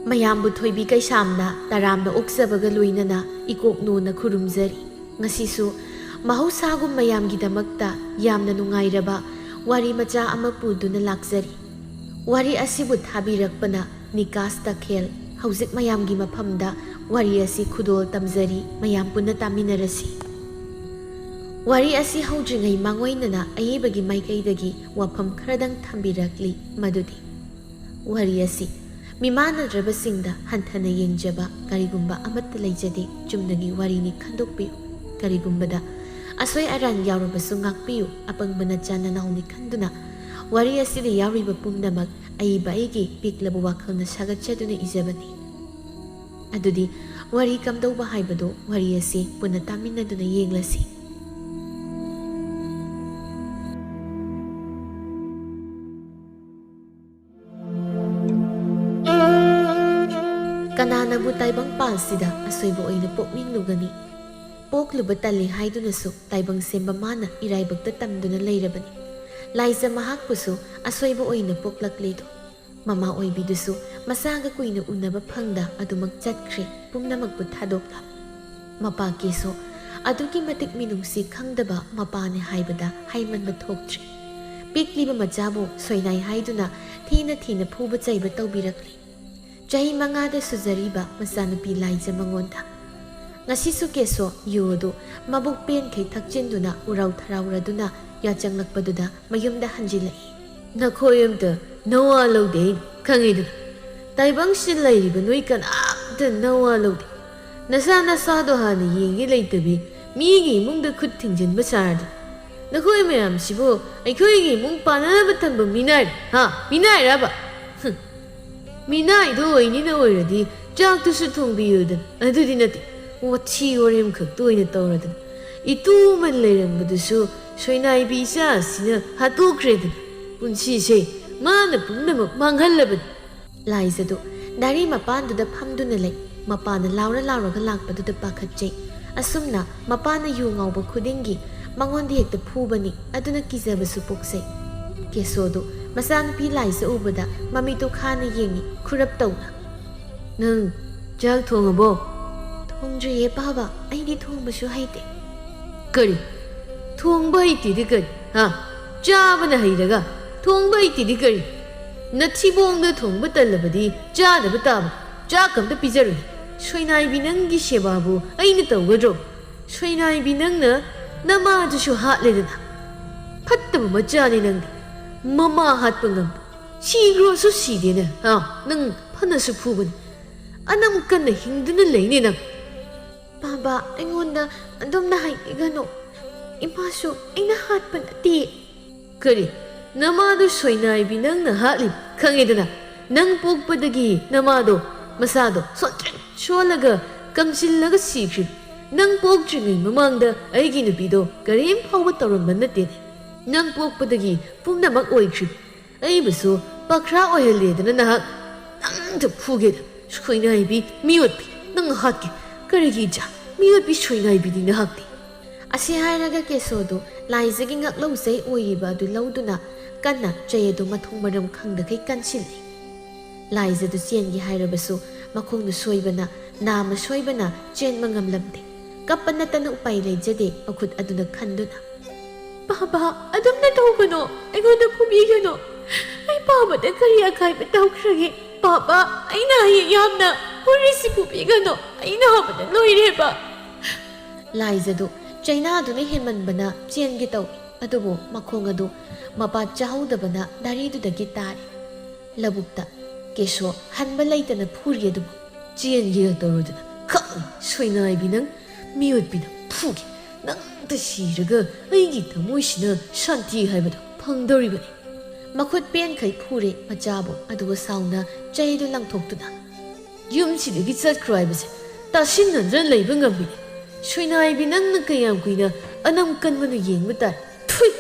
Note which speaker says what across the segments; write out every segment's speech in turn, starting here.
Speaker 1: ꯃꯌꯥꯝꯕꯨ ꯊꯣꯏꯕꯤ ꯀꯩꯁꯥꯝꯅ ꯇꯔꯥꯝꯅ ꯑꯣꯛꯆꯕꯒ ꯂꯣꯏꯅꯅ ꯏꯀꯣꯛ ꯅꯣꯅ ꯈꯨꯔꯨꯝꯖꯔꯤ꯫ ꯉꯁꯤꯁꯨ ꯃꯍꯧꯁꯥꯒꯨꯝ ꯃꯌꯥꯝꯒꯤꯗꯃꯛꯇ ꯌꯥꯝꯅ ꯅꯨꯡꯉꯥꯏꯔꯕ ꯋꯥꯔꯤ ꯃꯆꯥ ꯑꯃ ꯄꯨꯗꯨꯅ ꯂꯥꯛꯆꯔꯤ꯫ ꯋꯥꯔꯤ ꯑꯁꯤꯕꯨ ꯊꯥꯕꯤꯔꯛꯄꯅ ꯅꯤꯀꯥꯁ ꯇꯈꯦꯜ꯫ ꯍꯧꯖꯤꯛ ꯃꯌꯥꯝꯒꯤ ꯃꯐꯝꯗ ꯋꯥꯔꯤ ꯑꯁꯤ ꯈꯨꯗꯣꯜ ꯇꯝꯖꯔꯤ, ꯃꯌꯥꯝ ꯄꯨꯟꯅ ꯇꯥꯃꯤꯟꯅꯔꯁꯤ꯫ ꯋꯥꯔꯤ ꯑꯁꯤ ꯍꯧꯗ꯭ꯔꯤꯉꯩ ꯃꯥꯡꯑꯣꯏꯅꯅ ꯑꯏꯕꯒꯤ ꯃꯥꯏꯀꯩꯗꯒꯤ ꯋꯥꯐꯝ ꯈꯔꯗꯪ ꯊꯝꯕꯤꯔꯛꯂꯤ, ꯃꯗꯨꯗꯤ ꯋꯥꯔꯤ ꯑꯁꯤ ꯃꯤꯃꯥꯟꯅꯗ꯭ꯔꯕꯁꯤꯡꯗ ꯍꯟꯊꯅ ꯌꯦꯡꯖꯕ ꯀꯔꯤꯒꯨꯝꯕ ꯑꯃꯠꯇ ꯂꯩꯖꯗꯦ, ꯆꯨꯝꯅꯒꯤ ꯋꯥꯔꯤꯅꯤ ꯈꯟꯗꯣꯛꯄꯤꯌꯨ꯫ ꯀꯔꯤꯒꯨꯝꯕꯗ ꯑꯁꯣꯏ ꯑꯔꯥꯟ ꯌꯥꯎꯔꯕꯁꯨ ꯉꯥꯛꯄꯤꯌꯨ, ꯑꯄꯪꯕ ꯅꯆꯥ ꯅꯅꯥꯎꯅꯤ ꯈꯟꯗꯨꯅ ꯋꯥꯔꯤ ꯑꯁꯤꯗ ꯌꯥꯎꯔꯤꯕ ꯄꯨꯝꯅꯃꯛ ꯑꯏꯕ ꯑꯩꯒꯤ ꯄꯤꯛꯂꯕ ꯋꯥꯈꯜꯅ ꯁꯥꯒꯠꯆꯗꯨꯅ ꯏꯖꯕꯅꯤ꯫ ꯑꯗꯨꯗꯤ ꯋꯥꯔꯤ ꯀꯝꯗꯧꯕ ꯍꯥꯏꯕꯗꯨ ꯋꯥꯔꯤ ꯑꯁꯤ ꯄꯨꯟꯅ ꯇꯥꯃꯤꯟꯅꯗꯨꯅ ꯌꯦꯡꯂꯁꯤ꯫ ꯀꯅꯥꯅꯕꯨ ꯇꯥꯏꯕꯪꯄꯥꯜꯁꯤꯗ ꯑꯁꯣꯏꯕ ꯑꯣꯏꯅ ꯄꯣꯛꯅꯤꯡꯂꯨꯒꯅꯤ? ꯄꯣꯛꯂꯨꯕ ꯇꯜꯂꯤ ꯍꯥꯏꯗꯨꯅꯁꯨ ꯇꯥꯏꯕꯪ ꯁꯦꯝꯕ ꯃꯥꯅ ꯏꯔꯥꯏꯕꯛꯇ ꯇꯝꯗꯨꯅ ꯂꯩꯔꯕꯅꯤ꯫ ꯂꯥꯏꯖ ꯃꯍꯥꯛꯄꯨꯁꯨ ꯑꯁꯣꯏꯕ ꯑꯣꯏꯅ ꯄꯣꯛꯂꯛꯂꯤꯗꯣ꯫ ꯃꯃꯥ ꯑꯣꯏꯕꯤꯗꯨꯁꯨ ꯃꯆꯥꯒ ꯀꯨꯏꯅ ꯎꯅꯕ ꯐꯪꯗ ꯑꯗꯨꯃꯛ ꯆꯠꯈ꯭ꯔꯦ, ꯄꯨꯝꯅꯃꯛꯄꯨ ꯊꯥꯗꯣꯛꯂ꯫ ꯃꯄꯥ ꯀꯦꯁꯣ ꯑꯗꯨꯛꯀꯤ ꯃꯇꯤꯛ ꯃꯤꯅꯨꯡꯁꯤ ꯈꯪꯗꯕ ꯃꯄꯥꯅꯤ ꯍꯥꯏꯕꯗ ꯍꯥꯏꯃꯟꯕ ꯊꯣꯛꯇ꯭ꯔꯤ꯫ ꯄꯤꯛꯂꯤꯕ ꯃꯆꯥꯕꯨ ꯁꯣꯏꯅꯥꯏ ꯍꯥꯏꯗꯨꯅ ꯊꯤꯅ ꯊꯤꯅ ꯐꯨꯕ ꯆꯩꯕ ꯇꯧꯕꯤꯔꯛꯂꯤ꯫ ꯆꯍꯤ 5ꯗ ꯁꯨꯖꯔꯤꯕ ꯃꯆꯥꯅꯨꯄꯤ ꯂꯥꯏꯖ ꯃꯉꯣꯟꯗ ꯉꯁꯤꯁꯨ ꯀꯦꯁꯣ ꯌꯨ ꯑꯗꯨ ꯃꯕꯨꯛ ꯄꯦꯟꯈꯩ ꯊꯛꯆꯤꯟꯗꯨꯅ ꯎꯔꯥꯎ ꯊꯔꯥꯎꯔꯗꯨꯅ ꯌꯥꯆꯪꯂꯛꯄꯗꯨꯗ ꯃꯌꯨꯝꯗ ꯍꯟꯖꯤꯜꯂꯛꯏ꯫ ꯅꯈꯣꯏ ꯑꯝꯇ ꯅꯋꯥ ꯂꯧꯗꯦ ꯈꯪꯉꯤꯗꯅ, ꯇꯥꯏꯕꯪꯁꯤꯗ ꯂꯩꯔꯤꯕ ꯅꯣꯏ ꯀꯅꯥꯝꯇ ꯅꯋꯥ ꯂꯧꯗꯦ꯫ ꯅꯁꯥꯗꯣ ꯍꯥꯟꯅ ꯌꯦꯡꯒꯦ ꯂꯩꯇꯕꯤ ꯃꯤꯒꯤ ꯏꯃꯨꯡꯗ ꯈꯨꯠ ꯊꯤꯡꯖꯤꯟꯕ ꯁꯥꯔꯗꯤ ꯅꯈꯣꯏ ꯃꯌꯥꯝꯁꯤꯕꯨ ꯑꯩꯈꯣꯏꯒꯤ ꯏꯃꯨꯡ ꯄꯥꯟꯅꯅꯕ ꯊꯝꯕ ꯃꯤꯅꯥꯏ ꯃꯤꯅꯥꯏꯔꯕ? ꯃꯤꯅꯥꯏꯗꯣ ꯑꯣꯏꯅꯤꯅ ꯑꯣꯏꯔꯗꯤ ꯆꯥꯛꯇꯨꯁꯨ ꯊꯣꯡꯕꯤꯌꯨꯗꯅ, ꯑꯗꯨꯗꯤ ꯅꯠꯇꯦ ꯋꯥꯊꯤ ꯋꯥꯔꯦꯝ ꯈꯛꯇ ꯑꯣꯏꯅ ꯇꯧꯔꯗꯅ ꯏꯇꯨꯃ ꯂꯩꯔꯝꯕꯗꯨꯁꯨ ꯁꯣꯏꯅꯥꯏꯕꯤ ꯏꯆꯥ ꯑꯁꯤꯅ ꯍꯥꯠꯇꯣꯛꯈ꯭ꯔꯦꯗꯅ ꯄꯨꯟꯁꯤꯁꯦ ꯃꯥꯅ ꯄꯨꯝꯅꯃꯛ ꯃꯥꯡꯍꯜꯂꯕꯅꯤ꯫ ꯂꯥꯏꯖꯗꯨ ꯗꯥꯔꯤ ꯃꯄꯥꯟꯗꯨꯗ ꯐꯝꯗꯨꯅ ꯂꯩ꯫ ꯃꯄꯥꯅ ꯂꯥꯎꯔꯒ ꯂꯥꯛꯄꯗꯨꯗ ꯄꯥꯈꯠꯆꯩ꯫ ꯑꯁꯨꯝꯅ ꯃꯄꯥꯅ ꯌꯨ ꯉꯥꯎꯕ ꯈꯨꯗꯤꯡꯒꯤ ꯃꯉꯣꯟꯗ ꯍꯦꯛꯇ ꯐꯨꯕꯅꯤ, ꯑꯗꯨꯅ ꯀꯤꯖꯕꯁꯨ ꯄꯣꯛꯆꯩ꯫ ꯀꯦꯁꯣꯗꯨ ꯃꯆꯥꯅꯨꯄꯤ ꯂꯥꯏꯖ ꯎꯕꯗ ꯃꯃꯤꯠꯇꯨ ꯈꯥꯅ ꯌꯦꯡꯉꯤ, ꯈꯨꯔꯞ ꯇꯧꯅ꯫ ꯅꯪ ꯆꯥꯛ ꯊꯣꯡꯉꯕꯣ? ꯊꯣꯡꯗ꯭ꯔꯤꯌꯦ ꯕꯥꯕꯥ, ꯑꯩꯗꯤ ꯊꯣꯡꯕꯁꯨ ꯍꯩꯇꯦ꯫ ꯀꯔꯤ? ꯊꯣꯡꯕ ꯍꯩꯇꯦꯗꯤ ꯀꯔꯤ? ꯆꯥꯕꯅ ꯍꯩꯔꯒ ꯊꯣꯡꯕ ꯍꯩꯇꯦꯗꯤ ꯀꯔꯤ? ꯅꯊꯤꯕꯣꯡꯗ ꯊꯣꯡꯕ ꯇꯜꯂꯕꯗꯤ ꯆꯥꯗꯕ ꯇꯥꯕ, ꯆꯥꯛ ꯑꯝꯇ ꯄꯤꯖꯔꯨꯏ꯫ ꯁꯣꯏꯅꯥꯏꯕꯤ ꯅꯪꯒꯤ ꯁꯦꯕꯥꯕꯨ ꯑꯩꯅ ꯇꯧꯒꯗ꯭ꯔꯣ? ꯁꯣꯏꯅꯥꯏꯕꯤ ꯅꯪꯅ ꯅꯃꯥꯗꯨꯁꯨ ꯍꯥꯠꯂꯦꯗꯅ, ꯐꯠꯇꯕ ꯃꯆꯥꯅꯤ ꯅꯪꯗꯤ꯫ ꯃꯃꯥ ꯍꯥꯠꯄ ꯉꯝꯕ, ꯁꯤꯈ꯭ꯔꯣꯁꯨ ꯁꯤꯗꯦꯅ ꯅꯪ ꯐꯅꯁꯨ ꯐꯨꯕꯅꯤ, ꯑꯅꯝ ꯀꯟꯅ ꯍꯤꯡꯗꯨꯅ ꯂꯩꯅꯦ ꯅꯪ꯫ ꯕꯥꯕꯥ, ꯑꯩꯉꯣꯟꯗ ꯑꯗꯨꯝꯅ ꯍꯥꯏꯕꯤꯒꯅꯨ, ꯏꯃꯥꯁꯨ ꯑꯩꯅ ꯍꯥꯠꯄ ꯅꯠꯇꯦ꯫ ꯀꯔꯤ? ꯅꯃꯥꯗꯨ ꯁꯣꯏꯅꯥꯏꯕꯤ ꯅꯪꯅ ꯍꯥꯠꯂꯤ ꯈꯪꯉꯦꯗꯅ, ꯅꯪ ꯄꯣꯛꯄꯗꯒꯤ ꯅꯃꯥꯗꯣ ꯃꯁꯥꯗꯣ ꯁꯣꯟꯇ꯭ꯔꯤꯛ ꯁꯣꯜꯂꯒ ꯀꯪꯁꯤꯜꯂꯒ ꯁꯤꯈ꯭ꯔꯤ꯫ ꯅꯪ ꯄꯣꯛꯇ꯭ꯔꯤꯉꯩ ꯃꯃꯥꯡꯗ ꯑꯩꯒꯤ ꯅꯨꯄꯤꯗꯣ ꯀꯔꯤꯝ ꯐꯥꯎꯕ ꯇꯧꯔꯝꯕ ꯅꯠꯇꯦꯅꯦ꯫ ꯅꯪ ꯄꯣꯛꯄꯗꯒꯤ ꯄꯨꯝꯅꯃꯛ ꯑꯣꯏꯈ꯭ꯔꯤ꯫ ꯑꯩꯕꯨꯁꯨ ꯄꯈ꯭ꯔꯥ ꯑꯣꯏꯍꯜꯂꯦꯗꯅ ꯅꯍꯥꯛ ꯅꯪꯗ ꯐꯨꯒꯦꯗ, ꯁꯣꯏꯅꯥꯏꯕꯤ ꯃꯤꯑꯣꯠꯄꯤ ꯅꯪ ꯍꯥꯠꯀꯦ꯫ ꯀꯔꯤꯒꯤ ꯏꯆꯥ ꯃꯤꯑꯣꯠꯄꯤ ꯁꯣꯏꯅꯥꯏꯕꯤꯅꯤ ꯅꯍꯥꯛꯇꯤ? ꯑꯁꯤ ꯍꯥꯏꯔꯒ ꯀꯦꯁꯣꯗꯨ ꯂꯥꯏꯖꯒꯤ ꯉꯛꯂꯧꯖꯩ ꯑꯣꯏꯔꯤꯕ ꯑꯗꯨ ꯂꯧꯗꯨꯅ ꯀꯟꯅ ꯆꯩ ꯑꯗꯨ ꯃꯊꯣꯡ ꯃꯔꯝ ꯈꯪꯗꯈꯩ ꯀꯟꯁꯤꯜꯂꯤ꯫ ꯂꯥꯏꯖꯗꯨ ꯆꯦꯟꯒꯦ ꯍꯥꯏꯔꯕꯁꯨ ꯃꯈꯣꯡꯗꯨ ꯁꯣꯏꯕꯅ, ꯅꯥꯝꯃ ꯁꯣꯏꯕꯅ ꯆꯦꯟꯕ ꯉꯝꯂꯝꯗꯦ꯫ ꯀꯞꯄ ꯅꯠꯇꯅ ꯎꯄꯥꯏ ꯂꯩꯖꯗꯦ ꯃꯈꯨꯠ ꯑꯗꯨꯅ ꯈꯟꯗꯨꯅ꯫ ꯕꯥꯕꯥ, ꯑꯗꯨꯝꯅ ꯇꯧꯒꯅꯣ, ꯑꯩꯉꯣꯟꯗ ꯐꯨꯕꯤꯒꯅꯣ꯫ ꯑꯩ ꯄꯥꯕꯗ ꯀꯔꯤ ꯑꯀꯥꯏꯕ ꯇꯧꯈ꯭ꯔꯒꯦ? ꯕꯥꯕꯥ, ꯑꯩꯅ ꯍꯌꯦꯡ ꯌꯥꯝꯅ ꯐꯨꯔꯤꯁꯤ ꯐꯨꯕꯤꯒꯅꯣ, ꯑꯩ ꯅꯥꯕꯗ ꯂꯣꯏꯔꯦꯕ꯫ ꯂꯥꯏꯖꯗꯨ ꯆꯩꯅꯥꯗꯨꯅ ꯍꯦꯟꯃꯟꯕꯅ ꯆꯦꯟꯒꯦ ꯇꯧꯏ, ꯑꯗꯨꯕꯨ ꯃꯈꯣꯡ ꯑꯗꯨ ꯃꯄꯥ ꯆꯥꯍꯧꯗꯕꯅ ꯗꯥꯔꯤꯗꯨꯗꯒꯤ ꯇꯥꯔꯤ꯫ ꯂꯧꯕꯨꯛꯇ ꯀꯦꯁꯣ ꯍꯟꯕ ꯂꯩꯇꯅ ꯐꯨꯔꯤ, ꯑꯗꯨꯕꯨ ꯆꯦꯟꯒꯦ ꯇꯧꯔꯨꯗꯅ ꯈꯪ ꯁꯣꯏꯅꯥꯏꯕꯤ ꯅꯪ ꯃꯤꯑꯣꯠꯄꯤꯅ ꯐꯨꯒꯦ꯫ ꯅꯪꯇ ꯁꯤꯔꯒ ꯑꯩꯒꯤ ꯊꯃꯣꯏꯁꯤꯅ ꯁꯥꯟꯇꯤ ꯍꯥꯏꯕꯗꯣ ꯐꯪꯗꯧꯔꯤꯕꯅꯤ꯫ ꯃꯈꯨꯠ ꯄꯦꯟꯈꯩ ꯐꯨꯔꯦ ꯃꯆꯥꯕꯨ, ꯑꯗꯨꯒ ꯁꯥꯎꯅ ꯆꯩꯗꯨ ꯂꯪꯊꯣꯛꯇꯨꯅ ꯌꯨꯝꯁꯤꯗꯒꯤ ꯆꯠꯈ꯭ꯔꯣ ꯍꯥꯏꯕꯁꯦ ꯇꯥꯁꯤꯟꯅꯗ꯭ꯔ ꯂꯩꯕ ꯉꯝꯃꯤꯅꯦ꯫ ꯁꯣꯏꯅꯥꯏꯕꯤ ꯅꯪꯅ ꯀꯌꯥꯝ ꯀꯨꯏꯅ ꯑꯅꯝ ꯀꯟꯕꯅ ꯌꯦꯡꯕ ꯇꯥꯏ꯫ ꯊꯨꯏ!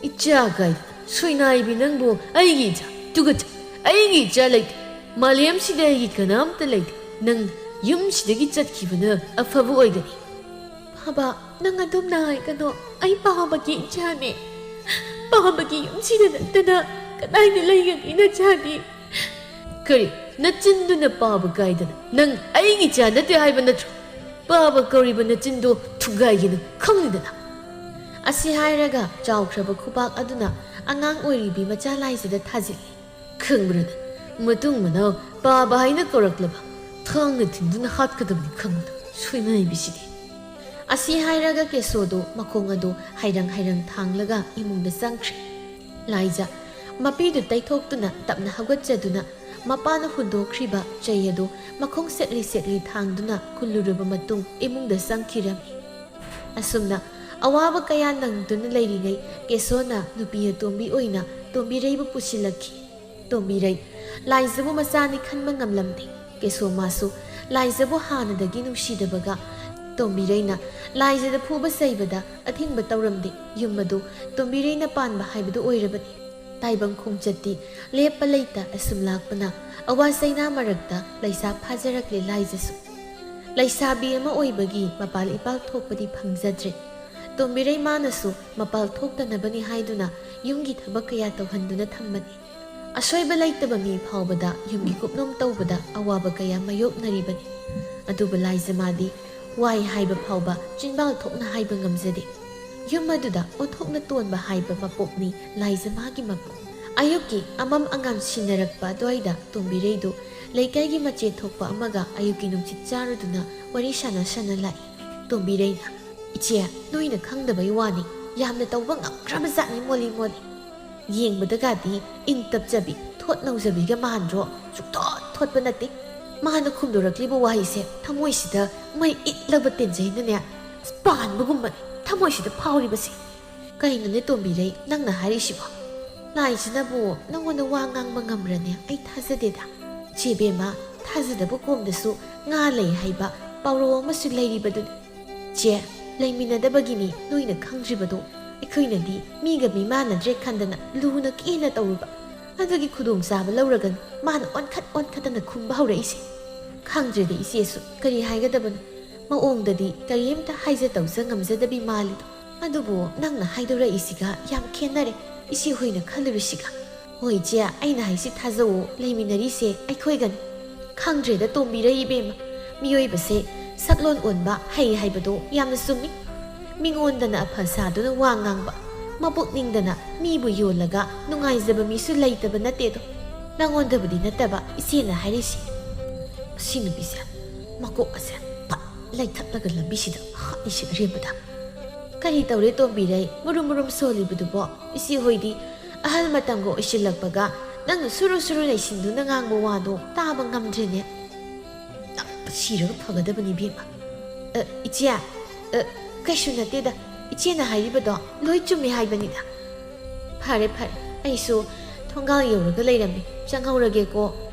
Speaker 1: ꯏꯆꯥ ꯀꯥꯏꯗꯅ ꯁꯣꯏꯅꯥꯏꯕꯤ ꯅꯪꯕꯨ ꯑꯩꯒꯤ ꯏꯆꯥ ꯇꯨꯒꯠꯆꯩ꯫ ꯑꯩꯒꯤ ꯏꯆꯥ ꯂꯩꯇꯦ, ꯃꯥꯂꯦꯝꯁꯤꯗ ꯑꯩꯒꯤ ꯀꯅꯥꯝꯇ ꯂꯩꯇꯦ꯫ ꯅꯪ ꯌꯨꯝꯁꯤꯗꯒꯤ ꯆꯠꯈꯤꯕꯅ ꯑꯐꯕ ꯑꯣꯏꯒꯅꯤ꯫ ꯄꯥꯕ ꯅꯪ ꯑꯗꯨꯝꯅ ꯍꯥꯏꯒꯅꯣ ꯑꯩ ꯄꯥꯕꯒꯤ ꯏꯆꯥꯅꯦ ꯄꯥꯕꯒꯤ ꯌꯨꯝꯁꯤꯗ ꯅꯠꯇꯅ ꯀꯗꯥꯏꯗ ꯂꯩꯒꯅꯤ ꯅꯆꯥꯗꯤ ꯀꯔꯤ ꯅꯆꯤꯟꯗꯨꯅ ꯄꯥꯕ ꯀꯥꯏꯗꯅ ꯅꯪ ꯑꯩꯒꯤ ꯏꯆꯥ ꯅꯠꯇꯦ ꯍꯥꯏꯕ ꯅꯠꯇ꯭ꯔꯣ ꯄꯥꯕ ꯀꯧꯔꯤꯕ ꯅꯆꯤꯟꯗꯣ ꯊꯨꯒꯥꯏꯒꯦꯅ ꯈꯪꯂꯤꯗꯅ ꯑꯁꯤ ꯍꯥꯏꯔꯒ ꯆꯥꯎꯈ꯭ꯔꯕ ꯈꯨꯕꯥꯛ ꯑꯗꯨꯅ ꯑꯉꯥꯡ ꯑꯣꯏꯔꯤꯕꯤ ꯃꯆꯥ ꯂꯥꯏꯖꯗ ꯊꯥꯖꯤꯜꯂꯤ ꯈꯪꯕ꯭ꯔꯅ ꯃꯇꯨꯡ ꯃꯅꯥꯎ ꯄꯥꯕ ꯍꯥꯏꯅ ꯀꯧꯔꯛꯂꯕ ꯊꯥꯡꯅ ꯊꯤꯟꯗꯨꯅ ꯍꯥꯠꯀꯗꯕꯅꯤ ꯈꯪꯕꯗ ꯁꯣꯏꯅꯥꯏꯕꯤꯁꯤꯗꯤ ꯑꯁꯤ ꯍꯥꯏꯔꯒ ꯀꯦꯁꯣꯗꯣ ꯃꯈꯣꯡ ꯑꯗꯨ ꯍꯩꯔꯪ ꯍꯩꯔꯪ ꯊꯥꯡꯂꯒ ꯏꯃꯨꯡꯗ ꯆꯪꯈ꯭ꯔꯦ ꯂꯥꯏꯖ ꯃꯄꯤꯗꯨ ꯇꯩꯊꯣꯛꯇꯨꯅ ꯇꯞꯅ ꯍꯧꯒꯠꯆꯗꯨꯅ ꯃꯄꯥꯅ ꯍꯨꯟꯗꯣꯛꯈ꯭ꯔꯤꯕ ꯆꯩ ꯑꯗꯨ ꯃꯈꯣꯡ ꯁꯦꯠꯂꯤ ꯁꯦꯠꯂꯤ ꯊꯥꯡꯗꯨꯅ ꯈꯨꯜꯂꯨꯔꯕ ꯃꯇꯨꯡ ꯏꯃꯨꯡꯗ ꯆꯪꯈꯤꯔꯝꯃꯤ ꯑꯁꯨꯝꯅ ꯑꯋꯥꯕ ꯀꯌꯥ ꯅꯪꯗꯨꯅ ꯂꯩꯔꯤꯉꯩ ꯀꯦꯁꯣꯅ ꯅꯨꯄꯤ ꯑꯇꯣꯝꯕꯤ ꯑꯣꯏꯅ ꯇꯣꯝꯕꯤꯔꯩꯕꯨ ꯄꯨꯁꯤꯜꯂꯛꯈꯤ ꯇꯣꯝꯕꯤꯔꯩ ꯂꯥꯏꯖꯕꯨ ꯃꯆꯥꯅꯤ ꯈꯟꯕ ꯉꯝꯂꯝꯗꯦ ꯀꯦꯁꯣ ꯃꯥꯁꯨ ꯂꯥꯏꯖꯕꯨ ꯍꯥꯟꯅꯗꯒꯤ ꯅꯨꯡꯁꯤꯗꯕꯒ ꯇꯣꯝꯕꯤꯔꯩꯅ ꯂꯥꯏꯖꯗ ꯐꯨꯕ ꯆꯩꯕꯗ ꯑꯊꯤꯡꯕ ꯇꯧꯔꯝꯗꯦ ꯌꯨꯝ ꯑꯗꯨ ꯇꯣꯝꯕꯤꯔꯩꯅ ꯄꯥꯟꯕ ꯍꯥꯏꯕꯗꯨ ꯑꯣꯏꯔꯕꯅꯤ ꯇꯥꯏꯕꯪ ꯈꯣꯡꯆꯠꯇꯤ ꯂꯦꯞꯄ ꯂꯩꯇ ꯑꯁꯨꯝ ꯂꯥꯛꯄꯅ ꯑꯋꯥ ꯆꯩꯅꯥ ꯃꯔꯛꯇ ꯂꯩꯁꯥ ꯐꯥꯖꯔꯛꯂꯦ ꯂꯥꯏꯖꯁꯨ ꯂꯩꯁꯥꯕꯤ ꯑꯃ ꯑꯣꯏꯕꯒꯤ ꯃꯄꯥꯜ ꯏꯄꯥꯜ ꯊꯣꯛꯄꯗꯤ ꯐꯪꯖꯗ꯭ꯔꯦ ꯇꯣꯝꯕꯤꯔꯩ ꯃꯥꯅꯁꯨ ꯃꯄꯥꯜ ꯊꯣꯛꯇꯅꯕꯅꯤ ꯍꯥꯏꯗꯨꯅ ꯌꯨꯝꯒꯤ ꯊꯕꯛ ꯀꯌꯥ ꯇꯧꯍꯟꯗꯨꯅ ꯊꯝꯕꯅꯤ ꯑꯁꯣꯏꯕ ꯂꯩꯇꯕ ꯃꯤ ꯐꯥꯎꯕꯗ ꯌꯨꯝꯒꯤ ꯀꯨꯞꯅꯣꯝ ꯇꯧꯕꯗ ꯑꯋꯥꯕ ꯀꯌꯥ ꯃꯥꯌꯣꯛꯅꯔꯤꯕꯅꯤ ꯑꯗꯨꯕꯨ ꯂꯥꯏꯖꯃꯥꯗꯤ ꯋꯥꯏ ꯍꯥꯏꯕ ꯐꯥꯎꯕ ꯆꯤꯟꯕꯥꯜ ꯊꯣꯛꯅ ꯍꯥꯏꯕ ꯉꯝꯖꯗꯦ ꯌꯨꯝ ꯑꯗꯨꯗ ꯑꯣꯟꯊꯣꯛꯅ ꯇꯣꯟꯕ ꯍꯥꯏꯕ ꯃꯄꯣꯛꯅꯤ ꯂꯥꯏꯖꯃꯥꯒꯤ ꯃꯄꯣꯛ ꯑꯌꯨꯛꯀꯤ ꯑꯃꯝ ꯑꯉꯥꯝ ꯁꯤꯟꯅꯔꯛꯄ ꯑꯗꯨꯋꯥꯏꯗ ꯇꯣꯝꯕꯤꯔꯩꯗꯨ ꯂꯩꯀꯥꯏꯒꯤ ꯃꯆꯦ ꯊꯣꯛꯄ ꯑꯃꯒ ꯑꯌꯨꯛꯀꯤ ꯅꯨꯡꯁꯤꯠ ꯆꯥꯔꯨꯗꯨꯅ ꯋꯥꯔꯤ ꯁꯥꯟꯅ ꯂꯥꯛꯏ ꯇꯣꯝꯕꯤꯔꯩꯅ ꯏꯆꯦ ꯅꯣꯏꯅ ꯈꯪꯗꯕꯩ ꯋꯥꯅꯤ ꯌꯥꯝꯅ ꯇꯧꯕ ꯉꯝꯈ꯭ꯔꯕ ꯖꯥꯠꯅꯤ ꯃꯣꯜꯂꯤ ꯃꯣꯜꯂꯤ ꯌꯦꯡꯕꯗꯒꯗꯤ ꯏꯪ ꯇꯞꯆꯕꯤ ꯊꯣꯠ ꯅꯧꯖꯕꯤꯒ ꯃꯥꯟꯗ꯭ꯔꯣ ꯁꯨꯛꯊꯣꯠ ꯊꯣꯠꯄ ꯅꯠꯇꯦ ꯃꯥꯅ ꯈꯨꯝꯗꯣꯔꯛꯂꯤꯕ ꯋꯥꯍꯩꯁꯦ ꯊꯃꯣꯏꯁꯤꯗ ꯃꯩ ꯏꯠꯂꯕ ꯇꯦꯟꯖꯩꯅꯅꯦ ꯄꯥꯟꯕꯒꯨꯝꯕꯅꯤ ꯊꯃꯣꯏꯁꯤꯗ ꯐꯥꯎꯔꯤꯕꯁꯦ ꯀꯩꯅꯣꯅꯦ ꯇꯣꯝꯕꯤꯔꯩ ꯅꯪꯅ ꯍꯥꯏꯔꯤꯁꯤꯕꯣ ꯂꯥꯏꯁꯤꯅꯕꯨ ꯅꯪꯉꯣꯟꯗ ꯋꯥ ꯉꯥꯡꯕ ꯉꯝꯕ꯭ꯔꯅꯦ ꯑꯩ ꯊꯥꯖꯗꯦꯗ ꯆꯦꯕꯦꯝꯃ ꯊꯥꯖꯗꯕ ꯀꯣꯝꯗꯁꯨ ꯉꯥ ꯂꯩ ꯍꯥꯏꯕ ꯄꯥꯎꯔꯧ ꯑꯃꯁꯨ ꯂꯩꯔꯤꯕꯗꯨꯅꯤ ꯆꯦ ꯂꯩꯃꯤꯟꯅꯗꯕꯒꯤꯅꯤ ꯅꯣꯏꯅ ꯈꯪꯗ꯭ꯔꯤꯕꯗꯣ ꯑꯩꯈꯣꯏꯅꯗꯤ ꯃꯤꯒ ꯃꯤꯃꯥꯟꯅꯗ꯭ꯔꯦ ꯈꯟꯗꯅ ꯂꯨꯅ ꯀꯦꯅ ꯇꯧꯔꯨꯕ ꯑꯗꯨꯒꯤ ꯈꯨꯗꯣꯡꯆꯥꯕ ꯂꯧꯔꯒꯅꯤ ꯃꯥꯅ ꯑꯣꯟꯈꯠꯇꯅ ꯈꯨꯝꯕ ꯍꯧꯔꯛꯏꯁꯦ ꯈꯪꯗ꯭ꯔꯦꯗ ꯏꯆꯦꯁꯨ ꯀꯔꯤ ꯍꯥꯏꯒꯗꯕꯅꯣ ꯃꯑꯣꯡꯗꯗꯤ ꯀꯔꯤꯝꯇ ꯍꯥꯏꯖ ꯇꯧꯖ ꯉꯝꯖꯗꯕꯤ ꯃꯥꯜꯂꯤꯗꯣ ꯑꯗꯨꯕꯨ ꯅꯪꯅ ꯍꯥꯏꯗꯣꯔꯛꯏꯁꯤꯒ ꯌꯥꯝ ꯈꯦꯠꯅꯔꯦ ꯏꯆꯦ ꯍꯣꯏꯅ ꯈꯜꯂꯨꯔꯤꯁꯤꯒ ꯍꯣꯏ ꯏꯆꯦ ꯑꯩꯅ ꯍꯥꯏꯁꯤ ꯊꯥꯖꯧꯋꯣ ꯂꯩꯃꯤꯟꯅꯔꯤꯁꯦ ꯑꯩꯈꯣꯏꯒꯅꯤ ꯈꯪꯗ꯭ꯔꯦꯗ ꯇꯣꯝꯕꯤꯔꯩ ꯏꯕꯦꯝꯃ ꯃꯤꯑꯣꯏꯕꯁꯦ ꯁꯛꯂꯣꯟ ꯑꯣꯟꯕ ꯍꯩ ꯍꯥꯏꯕꯗꯣ ꯌꯥꯝꯅ ꯆꯨꯝꯃꯤ ꯃꯤꯉꯣꯟꯗꯅ ꯑꯐ ꯁꯥꯗꯨꯅ ꯋꯥ ꯉꯥꯡꯕ ꯃꯄꯨꯛꯅꯤꯡꯗꯅ ꯃꯤꯕꯨ ꯌꯣꯜꯂꯒ ꯅꯨꯡꯉꯥꯏꯖꯕ ꯃꯤꯁꯨ ꯂꯩꯇꯕ ꯅꯠꯇꯦꯗꯣ ꯅꯪꯉꯣꯟꯗꯕꯨꯗꯤ ꯅꯠꯇꯕ ꯏꯆꯦꯅ ꯍꯥꯏꯔꯤꯁꯤ ꯃꯁꯤ ꯅꯨꯄꯤꯁꯦ ꯃꯀꯣꯛ ꯑꯁꯦ ꯐꯠ ꯂꯩꯊꯠꯂꯒ ꯂꯝꯕꯤꯁꯤꯗ ꯍꯥꯠꯂꯤꯁꯤ ꯑꯔꯦꯝꯕꯗ ꯀꯔꯤ ꯇꯧꯔꯦ ꯇꯣꯝꯕꯤꯔꯩ ꯃꯨꯔꯨꯝ ꯃꯨꯔꯨꯝ ꯁꯣꯜꯂꯤꯕꯗꯨꯕꯣ ꯏꯆꯦ ꯍꯣꯏꯗꯤ ꯑꯍꯜ ꯃꯇꯝꯒ ꯑꯣꯏꯁꯤꯜꯂꯛꯄꯒ ꯅꯪꯅ ꯁꯨꯔꯨ ꯁꯨꯔꯨ ꯂꯩꯁꯤꯟꯗꯨꯅ ꯉꯥꯡꯕ ꯋꯥꯗꯣ ꯇꯥꯕ ꯉꯝꯗ꯭ꯔꯦꯅꯦ ꯅꯞꯄ ꯁꯤꯔꯒ ꯐꯒꯗꯕꯅꯤ ꯏꯕꯦꯝꯃ ꯏꯆꯦ ꯀꯩꯁꯨ ꯅꯠꯇꯦꯗ ꯏꯆꯦꯅ ꯍꯥꯏꯔꯤꯕꯗꯣ ꯂꯣꯏ ꯆꯨꯝꯃꯦ ꯍꯥꯏꯕꯅꯤꯗ ꯐꯔꯦ ꯐꯔꯦ ꯑꯩꯁꯨ ꯊꯣꯡꯒꯥꯜ ꯌꯧꯔꯒ ꯂꯩꯔꯝꯃꯤ ꯆꯪꯍꯧꯔꯒꯦꯀꯣ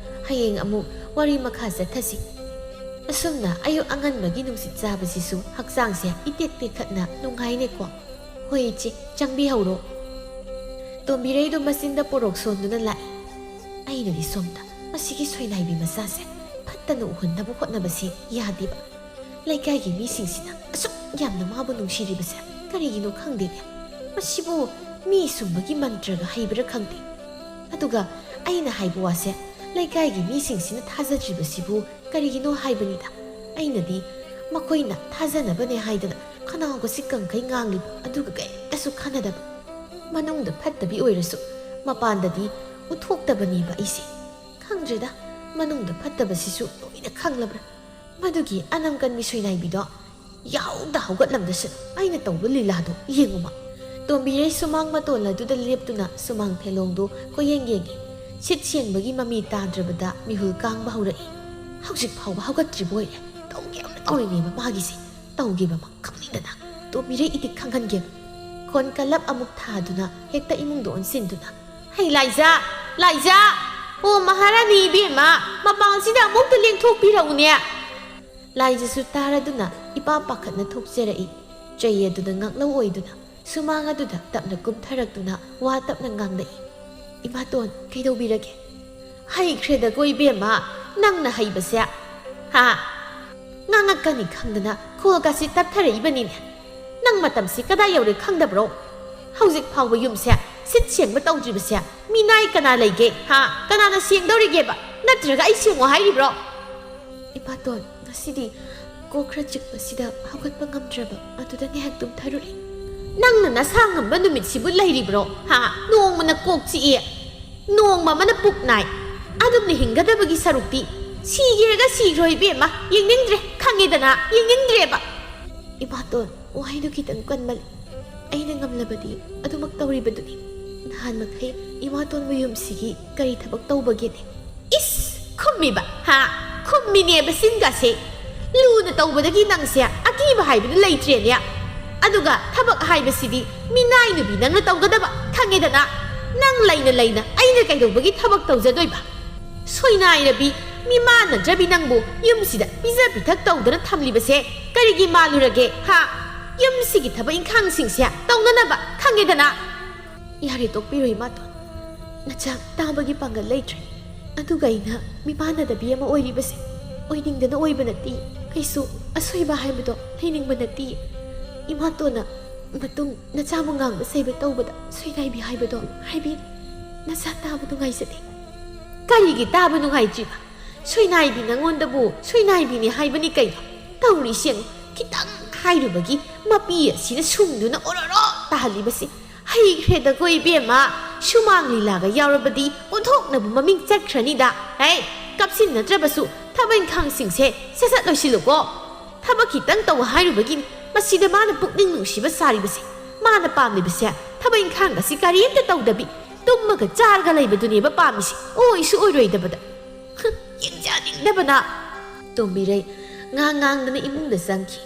Speaker 1: ꯍꯌꯦꯡ ꯑꯃꯨꯛ ꯋꯥꯔꯤ ꯃꯈꯥ ꯆꯠꯊꯁꯤ ꯑꯁꯨꯝꯅ ꯑꯌꯨꯛ ꯑꯉꯟꯕꯒꯤ ꯅꯨꯡꯁꯤꯠ ꯆꯥꯕꯁꯤꯁꯨ ꯍꯛꯆꯥꯡꯁꯦ ꯏꯇꯦꯛ ꯇꯦꯛꯈꯠꯅ ꯅꯨꯡꯉꯥꯏꯅꯦꯀꯣ ꯍꯣꯏ ꯏꯆꯦ ꯆꯪꯕꯤꯍꯧꯔꯣ ꯇꯣꯝꯕꯤꯔꯩꯗꯣ ꯃꯆꯤꯟꯗ ꯄꯣꯔꯣꯛ ꯁꯣꯟꯗꯨꯅ ꯂꯥꯛꯏ ꯑꯩꯅꯗꯤ ꯁꯣꯝꯗ ꯃꯁꯤꯒꯤ ꯁꯣꯏꯅꯥꯏꯕꯤ ꯃꯆꯥꯁꯦ ꯐꯠꯇꯅ ꯎꯍꯟꯅꯕ ꯍꯣꯠꯅꯕꯁꯤ ꯌꯥꯗꯦꯕ ꯂꯩꯀꯥꯏꯒꯤ ꯃꯤꯁꯤꯡꯁꯤꯅ ꯑꯁꯨꯛ ꯌꯥꯝꯅ ꯃꯥꯕꯨ ꯅꯨꯡꯁꯤꯔꯤꯕꯁꯦ ꯀꯔꯤꯒꯤꯅꯣ ꯈꯪꯗꯦꯅꯦ ꯃꯁꯤꯕꯨ ꯃꯤ ꯁꯨꯝꯕꯒꯤ ꯃꯟꯇ꯭ꯔꯒ ꯍꯩꯕ꯭ꯔꯥ ꯈꯪꯗꯦ ꯑꯗꯨꯒ ꯑꯩꯅ ꯍꯥꯏꯕ ꯋꯥꯁꯦ ꯂꯩꯀꯥꯏꯒꯤ ꯃꯤꯁꯤꯡꯁꯤꯅ ꯊꯥꯖꯗ꯭ꯔꯤꯕꯁꯤꯕꯨ ꯀꯔꯤꯒꯤꯅೋ ꯍꯥꯏꯕꯅꯤꯗ ꯑꯩꯅꯗꯤ ꯃꯈꯣꯏꯅ ꯊꯥꯖꯅꯕꯅꯦ ꯍꯥꯏꯗꯅ ꯈꯅꯥꯎꯒꯁꯤ ꯀꯪꯈꯩ ꯉꯥꯡꯂꯤꯕ ꯑꯗꯨꯒ ꯀꯩꯝꯇꯁꯨ ꯈꯟꯅꯗꯕ ꯃꯅꯨꯡꯗ ꯐꯠꯇꯕꯤ ꯑꯣꯏꯔꯁꯨ ꯃꯄꯥꯟꯗꯗꯤ ꯎꯠꯊꯣꯛꯇꯕꯅꯦꯕ ꯑꯩꯁꯦ ꯈꯪꯗ꯭ꯔꯦꯗ ꯃꯅꯨꯡꯗ ꯐꯠꯇꯕꯁꯤꯁꯨ ꯂꯣꯏꯅ ꯈꯪꯂꯕ꯭ꯔꯥ ꯃꯗꯨꯒꯤ ꯑꯅꯝ ꯀꯟꯕꯤ ꯁꯣꯏꯅꯥꯏꯕꯤꯗꯣ ꯌꯥꯎꯗ ꯍꯧꯒꯠꯂꯝꯗꯁꯅꯨ ꯑꯩꯅ ꯇꯧꯕ ꯂꯤꯂꯥꯗꯣ ꯌꯦꯡꯉꯨꯃ ꯇꯣꯝꯕꯤꯔꯩ ꯁꯨꯃꯥꯡ ꯃꯇꯣꯟ ꯑꯗꯨꯗ ꯂꯦꯞꯇꯨꯅ ꯁꯨꯃꯥꯡ ꯊꯦꯂꯣꯡꯗꯨ ꯀꯣꯌꯦꯡ ꯌꯦꯡꯉꯤ ꯁꯤꯠ ꯁꯦꯡꯕꯒꯤ ꯃꯃꯤ ꯇꯥꯗ꯭ꯔꯕꯗ ꯃꯤꯍꯨꯜ ꯀꯥꯡꯕ ꯍꯧꯔꯛꯏ ꯍꯧꯖꯤꯛ ꯐꯥꯎꯕ ꯍꯧꯒꯠꯇ꯭ꯔꯤꯕ ꯑꯣꯏꯔꯦ ꯇꯧꯒꯦꯕ ꯇꯧꯔꯤꯅꯦꯕ ꯃꯥꯒꯤꯁꯦ ꯇꯧꯒꯦꯕ ꯃꯥ ꯈꯪꯅꯤꯡꯗꯅ ꯇꯣꯝꯕꯤꯔꯩ ꯏꯇꯤꯛ ꯈꯪꯍꯟꯒꯦꯕ ꯈꯣꯟ ꯀꯜꯂꯞ ꯑꯃꯨꯛ ꯊꯥꯗꯨꯅ ꯍꯦꯛꯇ ꯏꯃꯨꯡꯗ ꯑꯣꯟꯁꯤꯟꯗꯨꯅ ꯍꯩ ꯂꯥꯏꯖꯥ ꯂꯥꯏꯖꯥ ꯑꯣ ꯃꯍꯥꯔꯥꯅꯤ ꯏꯕꯦꯝꯃ ꯃꯄꯥꯟꯁꯤꯗ ꯑꯃꯨꯛꯇ ꯂꯦꯡꯊꯣꯛꯄꯤꯔꯛꯎꯅꯦ ꯂꯥꯏꯖꯁꯨ ꯇꯥꯔꯗꯨꯅ ꯏꯄꯥ ꯄꯥꯈꯠꯅ ꯊꯣꯛꯆꯔꯛꯏ ꯆꯩ ꯑꯗꯨꯗ ꯉꯥꯛꯂꯧ ꯑꯣꯏꯗꯨꯅ ꯁꯨꯃꯥꯡ ꯑꯗꯨꯗ ꯇꯞꯅ ꯀꯨꯝꯊꯔꯛꯇꯨꯅ ꯋꯥ ꯇꯞꯅ ꯉꯥꯡꯂꯛꯏ ꯏꯃꯥꯇꯣꯟ ꯀꯩꯗꯧꯕꯤꯔꯒꯦ ꯍꯩꯈ꯭ꯔꯦꯗꯀꯣ ꯏꯕꯦꯝꯃ ꯅꯪꯅ ꯍꯩꯕꯁꯦ ꯉꯥꯡꯉꯛꯀꯅꯤ ꯈꯪꯗꯅ ꯈꯣꯜꯒꯁꯤ ꯇꯞꯊꯔꯛꯏꯕꯅꯤꯅꯦ ꯅꯪ ꯃꯇꯝꯁꯤ ꯀꯗꯥꯏ ꯌꯧꯔꯦ ꯈꯪꯗꯕ꯭ꯔꯣ ꯍꯧꯖꯤꯛ ꯐꯥꯎꯕ ꯌꯨꯝꯁꯦ ꯁꯤꯠ ꯁꯦꯡꯕ ꯇꯧꯗ꯭ꯔꯤꯕꯁꯦ ꯃꯤꯅꯥꯏ ꯀꯅꯥ ꯂꯩꯒꯦ ꯍꯥ ꯀꯅꯥꯅ ꯁꯦꯡꯗꯧꯔꯤꯒꯦꯕ ꯅꯠꯇ꯭ꯔꯒ ꯑꯩ ꯁꯦꯡꯉꯣ ꯍꯥꯏꯔꯤꯕ꯭ꯔꯣ ꯏꯄꯥꯇꯣꯟ ꯉꯁꯤꯗꯤ ꯀꯣꯛ ꯈꯔ ꯆꯤꯛꯄꯁꯤꯗ ꯍꯧꯒꯠꯄ ꯉꯝꯗ꯭ꯔꯕ ꯑꯗꯨꯗ ꯉꯥꯏꯍꯥꯛ ꯇꯨꯝꯊꯔꯨꯔꯦ ꯅꯪꯅ ꯅꯁꯥ ꯉꯝꯕ ꯅꯨꯃꯤꯠꯁꯤꯕꯨ ꯂꯩꯔꯤꯕ꯭ꯔꯣ ꯍꯥ ꯅꯣꯡꯃꯅ ꯀꯣꯛ ꯆꯤꯛꯏ ꯅꯣꯡꯃ ꯑꯃꯅ ꯄꯨꯛ ꯅꯥꯏ ꯑꯗꯨꯝꯅ ꯍꯤꯡꯒꯗꯕꯒꯤ ꯁꯔꯨꯛꯇꯤ ꯁꯤꯒꯦꯔꯒ ꯁꯤꯈ꯭ꯔꯣ ꯏꯕꯦꯝꯃ ꯌꯦꯡꯅꯤꯡꯗ꯭ꯔꯦ ꯈꯪꯉꯦꯗꯅ ꯌꯦꯡꯅꯤꯡꯗ꯭ꯔꯦꯕ ꯏꯄꯥꯇꯣꯟ ꯋꯥꯍꯩꯗꯨ ꯈꯤꯇꯪ ꯀꯟꯃꯜꯂꯤ ꯑꯩꯅ ꯉꯝꯂꯕꯗꯤ ꯑꯗꯨꯃꯛ ꯇꯧꯔꯤꯕꯗꯨꯅꯤ ꯅꯍꯥꯟ ꯃꯈꯩ ꯏꯃꯥꯇꯣꯟꯕꯨ ꯌꯨꯝꯁꯤꯒꯤ ꯀꯔꯤ ꯊꯕꯛ ꯇꯧꯕꯒꯦꯅꯦ ꯏꯁ ꯈꯨꯝꯃꯤꯕ ꯍꯥ ꯈꯨꯝꯃꯤꯅꯦꯕ ꯁꯤꯟꯒꯁꯦ ꯂꯨꯅ ꯇꯧꯕꯗꯒꯤ ꯅꯪꯁꯦ ꯑꯀꯤꯕ ꯍꯥꯏꯕꯗꯨ ꯂꯩꯇ꯭ꯔꯦꯅꯦ ꯑꯗꯨꯒ ꯊꯕꯛ ꯍꯥꯏꯕꯁꯤꯗꯤ ꯃꯤꯅꯥꯏ ꯅꯨꯄꯤ ꯅꯪꯅ ꯇꯧꯒꯗꯕ ꯈꯪꯉꯦꯗꯅ ꯅꯪ ꯂꯩꯅ ꯂꯩꯅ ꯑꯩꯅ ꯀꯩꯗꯧꯕꯒꯤ ꯊꯕꯛ ꯇꯧꯖꯗꯣꯏꯕ ꯁꯣꯏꯅꯥꯏꯔꯕꯤ ꯃꯤꯃꯥꯟꯅꯗ꯭ꯔꯕꯤ ꯅꯪꯕꯨ ꯌꯨꯝꯁꯤꯗ ꯄꯤꯖ ꯄꯤꯊꯛ ꯇꯧꯗꯅ ꯊꯝꯂꯤꯕꯁꯦ ꯀꯔꯤꯒꯤ ꯃꯥꯜꯂꯨꯔꯒꯦ ꯍꯥ ꯌꯨꯝꯁꯤꯒꯤ ꯊꯕꯛ ꯏꯪꯈꯥꯡꯁꯤꯡꯁꯦ ꯇꯧꯅꯅꯕ ꯈꯪꯉꯦꯗꯅ ꯌꯥꯔꯦ ꯇꯣꯛꯄꯤꯔꯣ ꯏꯃꯥꯇꯣꯟ ꯅꯆꯥ ꯇꯥꯕꯒꯤ ꯄꯥꯡꯒꯜ ꯂꯩꯇ꯭ꯔꯦ ꯑꯗꯨꯒ ꯑꯩꯅ ꯃꯤꯃꯥꯟꯅꯗꯕꯤ ꯑꯃ ꯑꯣꯏꯔꯤꯕꯁꯦ ꯑꯣꯏꯅꯤꯡꯗꯅ ꯑꯣꯏꯕ ꯅꯠꯇꯦ ꯑꯩꯁꯨ ꯑꯁꯣꯏꯕ ꯍꯥꯏꯕꯗꯣ ꯂꯩꯅꯤꯡꯕ ꯅꯠꯇꯦ ꯏꯃꯥꯇꯣꯟꯅ ꯃꯇꯨꯡ ꯅꯆꯥꯕꯨ ꯉꯥꯡꯕ ꯁꯩꯕ ꯇꯧꯕꯗ ꯁꯣꯏꯅꯥꯏꯕꯤ ꯍꯥꯏꯕꯗꯣ ꯍꯥꯏꯕꯤꯔꯤ ꯅꯆꯥ ꯇꯥꯕ ꯅꯨꯡꯉꯥꯏꯖꯗꯦ ꯀꯔꯤꯒꯤ ꯇꯥꯕ ꯅꯨꯡꯉꯥꯏꯇ꯭ꯔꯤꯕ ꯁꯣꯏꯅꯥꯏꯕꯤ ꯅꯪꯉꯣꯟꯗꯕꯨ ꯁꯣꯏꯅꯥꯏꯕꯤꯅꯤ ꯍꯥꯏꯕꯅꯤ ꯀꯩꯅꯣ ꯇꯧꯔꯤꯁꯦ ꯈꯤꯇꯪ ꯍꯥꯏꯔꯨꯕꯒꯤ ꯃꯄꯤ ꯑꯁꯤꯅ ꯁꯨꯡꯗꯨꯅ ꯑꯣꯔꯣꯔꯣ ꯇꯥꯍꯜꯂꯤꯕꯁꯤ ꯍꯩꯈ꯭ꯔꯦꯗꯀꯣ ꯏꯕꯦꯝꯃ ꯁꯨꯃꯥꯡ ꯂꯤꯂꯥꯒ ꯌꯥꯎꯔꯕꯗꯤ ꯑꯣꯟꯊꯣꯛꯅꯕꯨ ꯃꯃꯤꯡ ꯆꯠꯈ꯭ꯔꯅꯤꯗ ꯍꯩ ꯀꯥꯞꯁꯤꯟꯅꯗ꯭ꯔꯕꯁꯨ ꯊꯕꯛ ꯏꯪꯈꯥꯡꯁꯤꯡꯁꯦ ꯁꯠ ꯂꯣꯏꯁꯤꯜꯂꯨꯀꯣ ꯊꯕꯛ ꯈꯤꯇꯪ ꯇꯧ ꯍꯥꯏꯔꯨꯕꯒꯤꯅꯤ ꯃꯁꯤꯗ ꯃꯥꯅ ꯄꯨꯛꯅꯤꯡ ꯅꯨꯡꯁꯤꯕ ꯁꯥꯔꯤꯕꯁꯦ ꯃꯥꯅ ꯄꯥꯝꯂꯤꯕꯁꯦ ꯊꯕꯛ ꯏꯪꯈꯥꯡꯒꯁꯤ ꯀꯔꯤꯝꯇ ꯇꯧꯗꯕꯤ ꯇꯨꯝꯃꯒ ꯆꯥꯔꯒ ꯂꯩꯕꯗꯨꯅꯦꯕ ꯄꯥꯝꯃꯤꯁꯤ ꯑꯣꯏꯁꯨ ꯑꯣꯏꯔꯣꯏꯗꯕꯗ ꯌꯦꯡꯖꯅꯤꯡꯗꯕꯅ ꯇꯣꯝꯕꯤꯔꯩ ꯉꯥꯡꯗꯅ ꯏꯃꯨꯡꯗ ꯆꯪꯈꯤ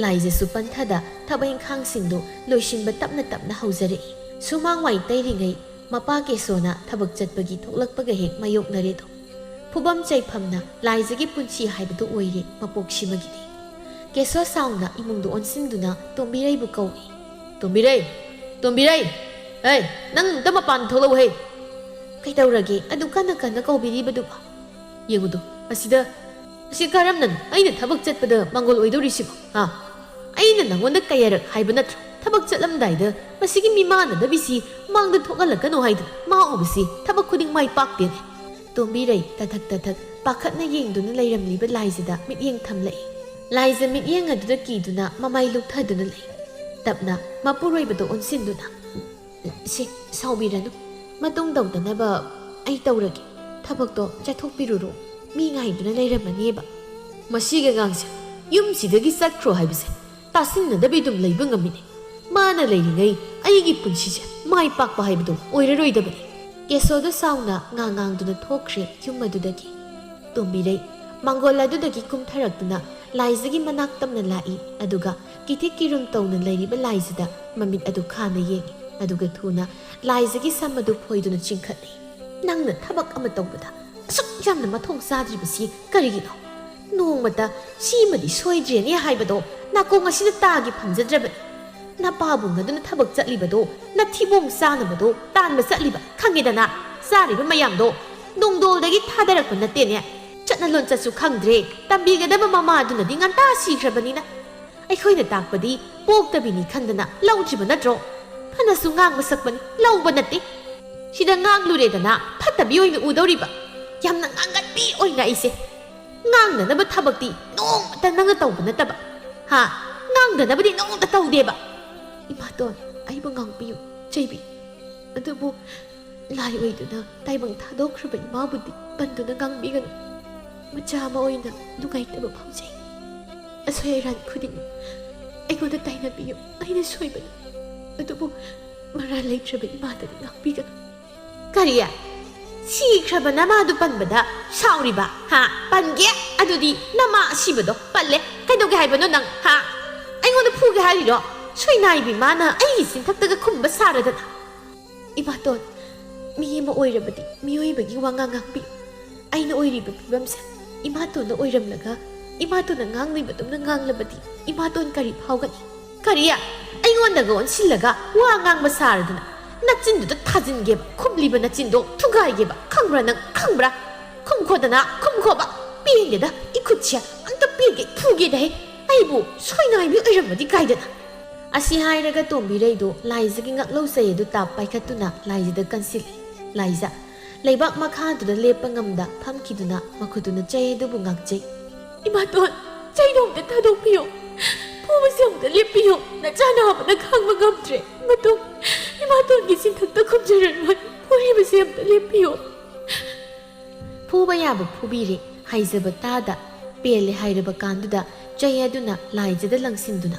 Speaker 1: ꯂꯥꯏꯖꯁꯨ ꯄꯟꯊꯗ ꯊꯕꯛ ꯏꯪꯈꯥꯡꯁꯤꯡꯗꯨ ꯂꯣꯏꯁꯤꯟꯕ ꯇꯞꯅ ꯇꯞꯅ ꯍꯧꯖꯔꯛꯏ ꯁꯨꯃꯥꯡ ꯋꯥꯏ ꯇꯩꯔꯤꯉꯩ ꯃꯄꯥ ꯀꯦꯁꯣꯅ ꯊꯕꯛ ꯆꯠꯄꯒꯤ ꯊꯣꯛꯂꯛꯄꯒ ꯍꯦꯛ ꯃꯥꯌꯣꯛꯅꯔꯦꯗꯣ ꯐꯨꯕꯝ ꯆꯩꯐꯝꯅ ꯂꯥꯏꯖꯒꯤ ꯄꯨꯟꯁꯤ ꯍꯥꯏꯕꯗꯨ ꯑꯣꯏꯔꯦ ꯃꯄꯣꯛꯁꯤꯃꯒꯤꯗꯤ ꯀꯦꯁꯣ ꯁꯥꯎꯅ ꯏꯃꯨꯡꯗ ꯑꯣꯟꯁꯤꯟꯗꯨꯅ ꯇꯣꯝꯕꯤꯔꯩꯕꯨ ꯀꯧꯏ ꯇꯣꯝꯕꯤꯔꯩ ꯍꯩ ꯅꯪ ꯑꯝꯇ ꯃꯄꯥꯟ ꯊꯣꯛꯂꯛꯎ ꯍꯩ ꯀꯩꯗꯧꯔꯒꯦ ꯑꯗꯨ ꯀꯟꯅ ꯀꯧꯕꯤꯔꯤꯕꯗꯨꯕ ꯌꯦꯡꯉꯨꯗꯣ ꯑꯁꯤ ꯀꯔꯝꯅꯅꯣ ꯑꯩꯅ ꯊꯕꯛ ꯆꯠꯄꯗ ꯃꯥꯡꯒꯣꯜ ꯑꯣꯏꯗꯧꯔꯤꯁꯤꯕꯣ ꯑꯩꯅ ꯅꯪꯉꯣꯟꯗ ꯀꯌꯥꯔꯛ ꯍꯥꯏꯕ ꯅꯠꯇ꯭ꯔꯣ ꯊꯕꯛ ꯆꯠꯂꯝꯗꯥꯏꯗ ꯃꯁꯤꯒꯤ ꯃꯤꯃꯥꯟꯅꯗꯕꯤꯁꯤ ꯃꯥꯡꯗ ꯊꯣꯛꯍꯜꯂꯛꯀꯅꯣ ꯍꯥꯏꯗꯅ ꯃꯥ ꯎꯕꯁꯤ ꯊꯕꯛ ꯈꯨꯗꯤꯡ ꯃꯥꯏ ꯄꯥꯛꯇꯦꯅꯦ ꯇꯣꯝꯕꯤꯔꯩ ꯇꯊꯛ ꯄꯥꯈꯠꯅ ꯌꯦꯡꯗꯨꯅ ꯂꯩꯔꯝꯂꯤꯕ ꯂꯥꯏꯖꯗ ꯃꯤꯠꯌꯦꯡ ꯊꯝꯂꯛꯏ ꯂꯥꯏꯖ ꯃꯤꯠꯌꯦꯡ ꯑꯗꯨꯗ ꯀꯤꯗꯨꯅ ꯃꯃꯥꯏ ꯂꯨꯞꯊꯗꯨꯅ ꯂꯩ ꯇꯞꯅ ꯃꯄꯨꯔꯣꯏꯕꯗ ꯑꯣꯟꯁꯤꯟꯗꯨꯅ ꯁꯥꯎꯕꯤꯔꯅꯨ ꯃꯇꯨꯡ ꯇꯧꯗꯅꯕ ꯑꯩ ꯇꯧꯔꯒꯦ ꯊꯕꯛꯇꯣ ꯆꯠꯊꯣꯛꯄꯤꯔꯨꯔꯣ ꯃꯤ ꯉꯥꯏꯗꯨꯅ ꯂꯩꯔꯝꯃꯅꯦꯕ ꯃꯁꯤꯒꯤ ꯑꯉꯥꯡꯁꯦ ꯌꯨꯝꯁꯤꯗꯒꯤ ꯆꯠꯈ꯭ꯔꯣ ꯍꯥꯏꯕꯁꯦ ꯇꯥꯁꯤꯟꯅꯗꯕꯤ ꯑꯗꯨꯝ ꯂꯩꯕ ꯉꯝꯃꯤꯅꯦ ꯃꯥꯅ ꯂꯩꯔꯤꯉꯩ ꯑꯩꯒꯤ ꯄꯨꯟꯁꯤꯁꯦ ꯃꯥꯏ ꯄꯥꯛꯄ ꯍꯥꯏꯕꯗꯣ ꯑꯣꯏꯔꯔꯣꯏꯗꯕꯅꯤ ꯀꯦꯁꯣꯗ ꯁꯥꯎꯅ ꯉꯥꯡꯗꯨꯅ ꯊꯣꯛꯈ꯭ꯔꯦ ꯌꯨꯝ ꯑꯗꯨꯗꯒꯤ ꯇꯣꯝꯕꯤꯔꯩ ꯃꯥꯡꯒꯣꯜ ꯑꯗꯨꯗꯒꯤ ꯀꯨꯝꯊꯔꯛꯇꯨꯅ ꯂꯥꯏꯖꯒꯤ ꯃꯅꯥꯛ ꯇꯝꯅ ꯂꯥꯛꯏ ꯑꯗꯨꯒ ꯀꯤꯊꯤꯛ ꯀꯤꯔꯨꯝ ꯇꯧꯅ ꯂꯩꯔꯤꯕ ꯂꯥꯏꯖꯗ ꯃꯃꯤꯠ ꯑꯗꯨ ꯈꯥꯅ ꯌꯦꯡꯉꯤ ꯑꯗꯨꯒ ꯊꯨꯅ ꯂꯥꯏꯖꯒꯤ ꯁꯝ ꯑꯗꯨ ꯐꯣꯏꯗꯨꯅ ꯆꯤꯡꯈꯠꯂꯤ ꯅꯪꯅ ꯊꯕꯛ ꯑꯃ ꯇꯧꯕꯗ ꯑꯁꯨꯛ ꯌꯥꯝꯅ ꯃꯊꯣꯡ ꯆꯥꯗ꯭ꯔꯤꯕꯁꯤ ꯀꯔꯤꯒꯤꯅꯣ ꯅꯣꯡꯃꯇ ꯁꯤꯃꯗꯤ ꯁꯣꯏꯗ꯭ꯔꯦꯅꯦ ꯍꯥꯏꯕꯗꯣ ꯅꯥꯀꯣꯡ ꯑꯁꯤꯗ ꯇꯥꯒꯤ ꯐꯪꯖꯗ꯭ꯔꯕꯅꯤ ꯅꯄꯥꯕꯨꯡ ꯑꯗꯨꯅ ꯊꯕꯛ ꯆꯠꯂꯤꯕꯗꯣ ꯅꯊꯤꯕꯣꯡ ꯆꯥꯅꯕꯗꯣ ꯇꯥꯟꯕ ꯆꯠꯂꯤꯕ ꯈꯪꯉꯦꯗꯅ ꯆꯥꯔꯤꯕ ꯃꯌꯥꯝꯗꯣ ꯅꯣꯡꯗꯣꯜꯗꯒꯤ ꯊꯥꯗꯔꯛꯄ ꯅꯠꯇꯦꯅꯦ ꯆꯠꯅ ꯂꯣꯟꯆꯠꯁꯨ ꯈꯪꯗ꯭ꯔꯦ ꯇꯝꯕꯤꯒꯗꯕ ꯃꯃꯥ ꯑꯗꯨꯅꯗꯤ ꯉꯟꯇꯥ ꯁꯤꯈ꯭ꯔꯕꯅꯤꯅ ꯑꯩꯈꯣꯏꯅ ꯇꯥꯛꯄꯗꯤ ꯄꯣꯛꯇꯕꯤꯅꯤ ꯈꯟꯗꯅ ꯂꯧꯗ꯭ꯔꯤꯕ ꯅꯠꯇ꯭ꯔꯣ ꯐꯅꯁꯨ ꯉꯥꯡꯕ ꯁꯛꯄꯅꯤ ꯂꯧꯕ ꯅꯠꯇꯦ ꯁꯤꯗ ꯉꯥꯡꯂꯨꯔꯦꯗꯅ ꯐꯠꯇꯕꯤ ꯑꯣꯏꯅ ꯎꯗꯧꯔꯤꯕ ꯌꯥꯝꯅ ꯉꯥꯡꯒꯟꯕꯤ ꯑꯣꯏꯅ ꯑꯩꯁꯦ ꯉꯥꯡꯅꯅꯕ ꯊꯕꯛꯇꯤ ꯅꯣꯡꯃꯇ ꯅꯪꯅ ꯇꯧꯕ ꯅꯠꯇꯕ ꯉꯥꯡꯗꯅꯕꯗꯤ ꯅꯣꯡꯃꯇ ꯇꯧꯗꯦꯕ 이마돈 아이방 ꯉꯥꯡꯕꯤꯌꯨ ꯆꯩꯕꯤ ꯑꯗꯨꯕꯨ ꯂꯥꯏ ꯑꯣꯏꯗꯨꯅ ꯇꯥꯏꯕꯪ ꯊꯥꯗꯣꯛꯈ꯭ꯔꯕ ꯏꯃꯥꯕꯨꯗꯤ ꯄꯟꯗꯨꯅ ꯉꯥꯡꯕꯤꯒꯅꯨ ꯃꯆꯥ ꯑꯃ ꯑꯣꯏꯅ ꯅꯨꯡꯉꯥꯏꯇꯕ ꯐꯥꯎꯖꯩ ꯑꯁꯣꯏ ꯑꯔꯥꯟ ꯈꯨꯗꯤꯡ ꯑꯩꯉꯣꯟꯗ ꯇꯥꯏꯅꯕꯤꯌꯨ ꯑꯩꯅ ꯁꯣꯏꯕꯅꯤ ꯑꯗꯨꯕꯨ ꯃꯔꯥꯜ ꯂꯩꯇ꯭ꯔꯕ ꯏꯃꯥꯗꯗꯤ ꯉꯥꯡꯕꯤꯒꯅꯨ ꯀꯔꯤ 시크꯭ꯔꯕ ꯅꯃꯥꯗꯨ ꯄꯟꯕꯗ ꯁꯥꯎꯔꯤꯕ ꯄꯟꯒꯦ ꯑꯗꯨꯗꯤ ꯅꯃꯥ ꯑꯁꯤꯕꯗꯣ ꯄꯜꯂꯦ ꯀꯩꯗꯧꯒꯦ ꯍꯥꯏꯕꯅꯣ ꯅꯪ ꯑꯩꯉꯣꯟꯗ ꯐꯨꯒꯦ ꯍꯥꯏꯔꯤꯔꯣ ꯁꯣꯏꯅꯥꯏꯕꯤ ꯃꯥꯅ ꯑꯩꯒꯤ ꯆꯤꯟꯊꯛꯇꯒ ꯈꯨꯝꯕ ꯁꯥꯔꯗꯅ 이마돈 미 ꯑꯃ ꯑꯣꯏꯔꯕꯗꯤ 미ꯑꯣꯏꯕꯒꯤ ꯋꯥꯉꯥꯡ ꯉꯥꯡꯕꯤꯌꯨ ꯑꯩꯅ ꯑꯣꯏꯔꯤꯕ ꯐꯤꯕꯝꯁꯦ 이마돈ꯅ ꯑꯣꯏꯔꯝꯂꯒ 이마돈ꯅ ꯉꯥꯡꯂꯤꯕꯗꯨꯝꯅ ꯉꯥꯡꯂꯕꯗꯤ 이마돈 ꯀꯔꯤ ꯐꯥꯎꯒꯅꯤ ꯀꯔꯤ ꯑꯩꯉꯣꯟꯗꯒ ꯑꯣꯟꯁꯤꯜꯂꯒ ꯋꯥ ꯉꯥꯡꯕ ꯁꯥꯔꯗꯅ ꯅꯆꯤꯟꯗꯨꯗ ꯊꯥꯖꯤꯟꯒꯦꯕ ꯈꯨꯝꯂꯤꯕ ꯅꯆꯤꯟꯗꯣ ꯊꯨꯒꯥꯏꯒꯦꯕ ꯈꯪꯕ꯭ꯔꯥ ꯅꯪ ꯈꯪꯕ꯭ꯔꯥ ꯈꯨꯝꯈꯣꯗꯅ ꯈꯨꯝꯈꯣꯕ ꯄꯦꯟꯗꯦꯗ 이ꯈꯨꯠꯁꯦ ꯑꯝꯇ ꯄꯦꯟꯒꯦ ꯐꯨꯒꯦꯗ ꯍꯦ ꯑꯩꯕꯨ ꯁꯣꯏꯅꯥꯏꯕꯤ ꯑꯣꯏꯔꯝꯃꯗꯤ ꯀꯥꯏꯗꯅ ꯑꯁꯤ ꯍꯥꯏꯔꯒ ꯇꯣꯝꯕꯤꯔꯩꯗꯣ ꯂꯥꯏꯖꯒꯤ ꯉꯛꯂꯧꯆꯩ ꯑꯗꯨ ꯇꯥꯞ ꯄꯥꯏꯈꯠꯇꯨꯅ ꯂꯥꯏꯖꯗ ꯀꯟꯁꯤꯜꯂꯤ꯫ ꯂꯥꯏꯖ ꯂꯩꯕꯥꯛ ꯃꯈꯥꯗꯨꯗ ꯂꯦꯞꯄ ꯉꯝꯗ ꯐꯝꯈꯤꯗꯨꯅ ꯃꯈꯨꯠꯇꯨꯅ ꯆꯩ ꯑꯗꯨꯕꯨ ꯉꯥꯛꯆꯩ꯫
Speaker 2: ꯏꯃꯥꯇꯣꯟ, ꯆꯩꯗꯣ ꯑꯝꯇ ꯊꯥꯗꯣꯛꯄꯤꯌꯣ, ꯐꯨꯕꯁꯦ ꯑꯝꯇ ꯂꯦꯞꯄꯤꯌꯣ, ꯅꯆꯥ ꯅꯥꯕꯅ ꯈꯥꯡꯕ ꯉꯝꯗ꯭ꯔꯦ꯫ ꯃꯇꯨꯡ ꯏꯃꯥꯇꯣꯟꯒꯤ ꯆꯤꯟꯊꯛꯇ ꯈꯨꯝꯖꯔꯔꯣꯏ, ꯐꯨꯔꯤꯕꯁꯦ ꯑꯝꯇ ꯂꯦꯞꯄꯤꯌꯣ꯫
Speaker 1: ꯐꯨꯕ ꯌꯥꯕ ꯐꯨꯕꯤꯔꯦ, ꯍꯥꯏꯖꯕ ꯇꯥꯗ ꯄꯦꯜꯂꯦ ꯍꯥꯏꯔꯕ ꯀꯥꯟꯗꯨꯗ ꯆꯩ ꯑꯗꯨꯅ ꯂꯥꯏꯖꯗ ꯂꯪꯁꯤꯟꯗꯨꯅ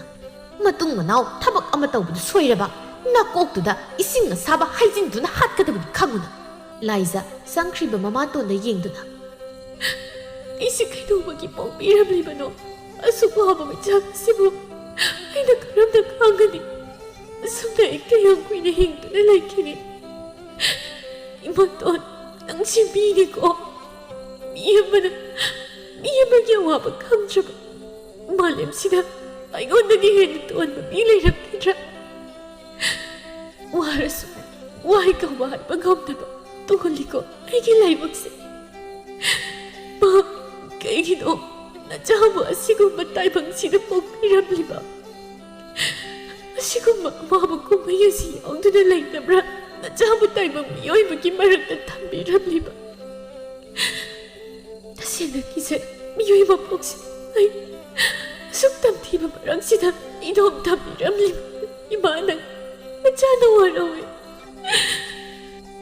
Speaker 1: ꯃꯇꯨꯡ ꯃꯅꯥꯎ ꯊꯕꯛ ꯑꯃ ꯇꯧꯕꯗꯨ ꯁꯣꯏꯔꯕ ꯅꯥꯀꯣꯛꯇꯨꯗ ꯏꯁꯤꯡ ꯑꯁꯥꯕ ꯍꯩꯖꯤꯟꯗꯨꯅ ꯍꯥꯠꯀꯗꯕꯅꯤ ꯈꯪꯉꯨꯅ꯫ ꯂꯥꯏꯖ ꯆꯪꯈ꯭ꯔꯤꯕ ꯃꯃꯥꯇꯣꯟꯗ ꯌꯦꯡꯗꯨꯅ
Speaker 2: ꯑꯩꯁꯤ ꯀꯩꯗꯧꯕꯒꯤ ꯄꯣꯛꯄꯤꯔꯝꯂꯤꯕꯅꯣ? ꯑꯁꯨꯛ ꯋꯥꯕ ꯃꯩꯆꯥꯛ ꯑꯁꯤꯕꯨ ꯑꯩꯅ ꯀꯔꯝꯅ ꯈꯥꯡꯒꯅꯤ? ꯑꯁꯨꯝꯅ ꯑꯩ ꯀꯌꯥꯝ ꯀꯨꯏꯅ ꯍꯤꯡꯗꯨꯅ ꯂꯩꯈꯤꯅꯤ? ꯏꯃꯥꯇꯣꯟ, ꯅꯪꯁꯤ ꯃꯤꯅꯤꯀꯣ? ꯃꯤ ꯑꯃꯒꯤ ꯑꯋꯥꯕ ꯈꯪꯗ꯭ꯔꯕ ꯃꯥꯂꯦꯝꯁꯤꯗ ꯑꯩꯉꯣꯟꯗꯒꯤ ꯍꯦꯟꯅ ꯇꯣꯟꯕ ꯃꯤ ꯂꯩꯔꯝꯈꯤꯗ꯭ꯔꯥ? ꯋꯥꯔꯁꯨ ꯋꯥꯏ ꯀꯧꯕ ꯍꯥꯏꯕ ꯉꯝꯗꯕ ꯇꯣꯜꯂꯤꯀꯣ ꯑꯩꯒꯤ ꯂꯥꯏꯕꯛꯁꯦ꯫ ꯃꯥ ꯀꯩꯒꯤꯅꯣ ꯅꯆꯥꯕꯨ ꯑꯁꯤꯒꯨꯝꯕ ꯇꯥꯏꯕꯪꯁꯤꯗ ꯄꯣꯛꯄꯤꯔꯝꯂꯤꯕ? ꯑꯁꯤꯒꯨꯝꯕ ꯑꯋꯥꯕ ꯀꯨꯝꯍꯩ ꯑꯁꯤ ꯌꯥꯎꯗꯨꯅ ꯂꯩꯇꯕ꯭ꯔꯥ ꯅꯆꯥꯕꯨ ꯇꯥꯏꯕꯪ ꯃꯤꯑꯣꯏꯕꯒꯤ ꯃꯔꯛꯇ ꯊꯝꯕꯤꯔꯝꯂꯤꯕ? ꯇꯁꯦꯡꯅ ꯀꯤꯖꯩ ꯃꯤꯑꯣꯏꯕ ꯄꯣꯛꯁꯤ ꯑꯩ ꯑꯁꯨꯛ ꯇꯝꯊꯤꯕ ꯃꯔꯛꯁꯤꯗ ꯏꯗꯣꯝ ꯊꯝꯕꯤꯔꯝꯂꯤꯕ ꯏꯃꯥꯅ ꯅꯆꯥꯅ ꯋꯥꯔꯧꯏ꯫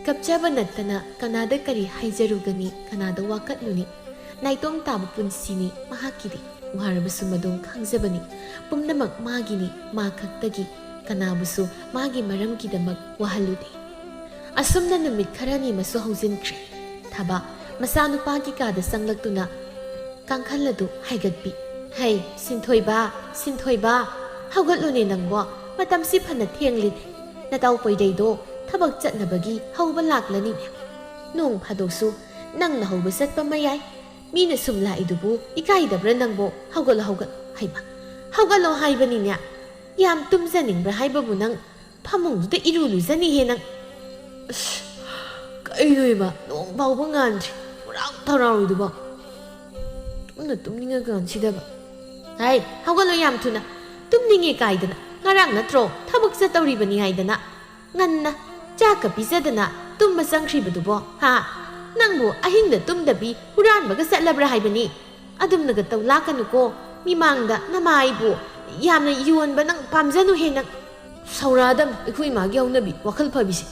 Speaker 1: ꯀꯞꯆꯕ ꯅꯠꯇꯅ ꯀꯅꯥꯗ ꯀꯔꯤ ꯍꯥꯏꯖꯔꯨꯒꯅꯤ, ꯀꯅꯥꯗ ꯋꯥꯀꯠꯂꯨꯅꯤ? ꯅꯥꯏꯇꯣꯝ ꯇꯥꯕ ꯄꯨꯟꯁꯤꯅꯤ ꯃꯍꯥꯛꯀꯤꯗꯤ, ꯋꯥꯔꯕꯁꯨ ꯃꯗꯣꯝ ꯈꯪꯖꯕꯅꯤ ꯄꯨꯝꯅꯃꯛ ꯃꯥꯒꯤꯅꯤ, ꯃꯥ ꯈꯛꯇꯒꯤ, ꯀꯅꯥꯕꯨꯁꯨ ꯃꯥꯒꯤ ꯃꯔꯝꯒꯤꯗꯃꯛ ꯋꯥꯍꯜꯂꯨꯗꯦ꯫ ꯑꯁꯨꯝꯅ ꯅꯨꯃꯤꯠ ꯈꯔꯅꯤ ꯑꯃꯁꯨ ꯍꯧꯖꯤꯟꯈ꯭ꯔꯦ꯫ ꯊꯕꯥ ꯃꯆꯥꯅꯨꯄꯥꯒꯤ ꯀꯥꯗ ꯆꯪꯂꯛꯇꯨꯅ ꯀꯥꯡꯈꯜ ꯑꯗꯨ ꯍꯥꯏꯒꯠꯄꯤ꯫ ꯍꯩ ꯁꯤꯟꯊꯣꯏꯕ, ꯁꯤꯟꯊꯣꯏꯕ, ꯍꯧꯒꯠꯂꯨꯅꯦ ꯅꯪꯕꯣ, ꯃꯇꯝꯁꯤ ꯐꯅ ꯊꯦꯡꯂꯤꯅꯦ꯫ ꯅꯇꯥꯎ ꯄꯣꯏꯔꯩꯗꯣ ꯊꯕꯛ ꯆꯠꯅꯕꯒꯤ ꯍꯧꯕ ꯂꯥꯛꯂꯅꯤꯅꯦ꯫ ꯅꯣꯡ ꯐꯥꯗꯣꯛꯁꯨ ꯅꯪꯅ ꯍꯧꯕ ꯆꯠꯄ ꯃꯌꯥꯏ, ꯃꯤꯅ ꯁꯨꯝ ꯂꯥꯛꯏꯗꯨꯕꯨ ꯏꯀꯥꯏꯗꯕ꯭ꯔꯥ ꯅꯪꯕꯣ? ꯍꯧꯒꯠꯂꯣ ꯍꯧꯒꯠꯂꯣ, ꯍꯩꯃ ꯍꯧꯒꯠꯂꯣ ꯍꯥꯏꯕꯅꯤꯅꯦ꯫ ꯌꯥꯝ ꯇꯨꯝꯖꯅꯤꯡꯕ꯭ꯔꯥ ꯍꯥꯏꯕꯕꯨ ꯅꯪ ꯐꯃꯨꯡꯗꯨꯗ ꯏꯔꯨ ꯂꯨꯖꯅꯤꯍꯦ ꯅꯪ꯫
Speaker 2: ꯑꯁ, ꯀꯩꯅꯣ ꯏꯃꯥ, ꯅꯣꯡ ꯐꯥꯎꯕ ꯉꯥꯟꯗ꯭ꯔꯤ, ꯍꯔꯥꯎ ꯊꯔꯥꯎꯔꯤꯗꯨꯕꯣ? ꯇꯨꯝꯅꯤꯡꯉꯀꯥꯟꯁꯤꯗꯕ꯫
Speaker 1: ꯍꯩ ꯍꯧꯒꯠꯂꯣ ꯌꯥꯝ ꯊꯨꯅ, ꯇꯨꯝꯅꯤꯡꯉꯦ ꯀꯥꯏꯗꯅ, ꯉꯔꯥꯡ ꯅꯠꯇ꯭ꯔꯣ ꯊꯕꯛ ꯆꯠꯇꯧꯔꯤꯕꯅꯤ ꯍꯥꯏꯗꯅ ꯉꯟꯅ ꯆꯥꯛꯀ ꯄꯤꯖꯗꯅ ꯇꯨꯝꯕ ꯆꯪꯈ꯭ꯔꯤꯕꯗꯨꯕꯣ? ꯍꯥ, ꯅꯪꯕꯨ ꯑꯍꯤꯡꯗ ꯇꯨꯝꯗꯕꯤ ꯍꯨꯔꯥꯟꯕꯒ ꯆꯠꯂꯕ꯭ꯔꯥ ꯍꯥꯏꯕꯅꯤ? ꯑꯗꯨꯝꯅꯒ ꯇꯧ ꯂꯥꯛꯀꯅꯨꯀꯣ, ꯃꯤꯃꯥꯡꯗ ꯅꯃꯥ ꯑꯩꯕꯨ ꯌꯥꯝꯅ ꯌꯣꯟꯕ ꯅꯪ ꯄꯥꯝꯖꯅꯨꯍꯦ ꯅꯪ꯫
Speaker 2: ꯁꯧꯔꯥꯗꯝ ꯑꯩꯈꯣꯏ ꯏꯃꯥꯒꯤ ꯍꯧꯅꯕꯤ ꯋꯥꯈꯜ ꯐꯕꯤꯁꯦ꯫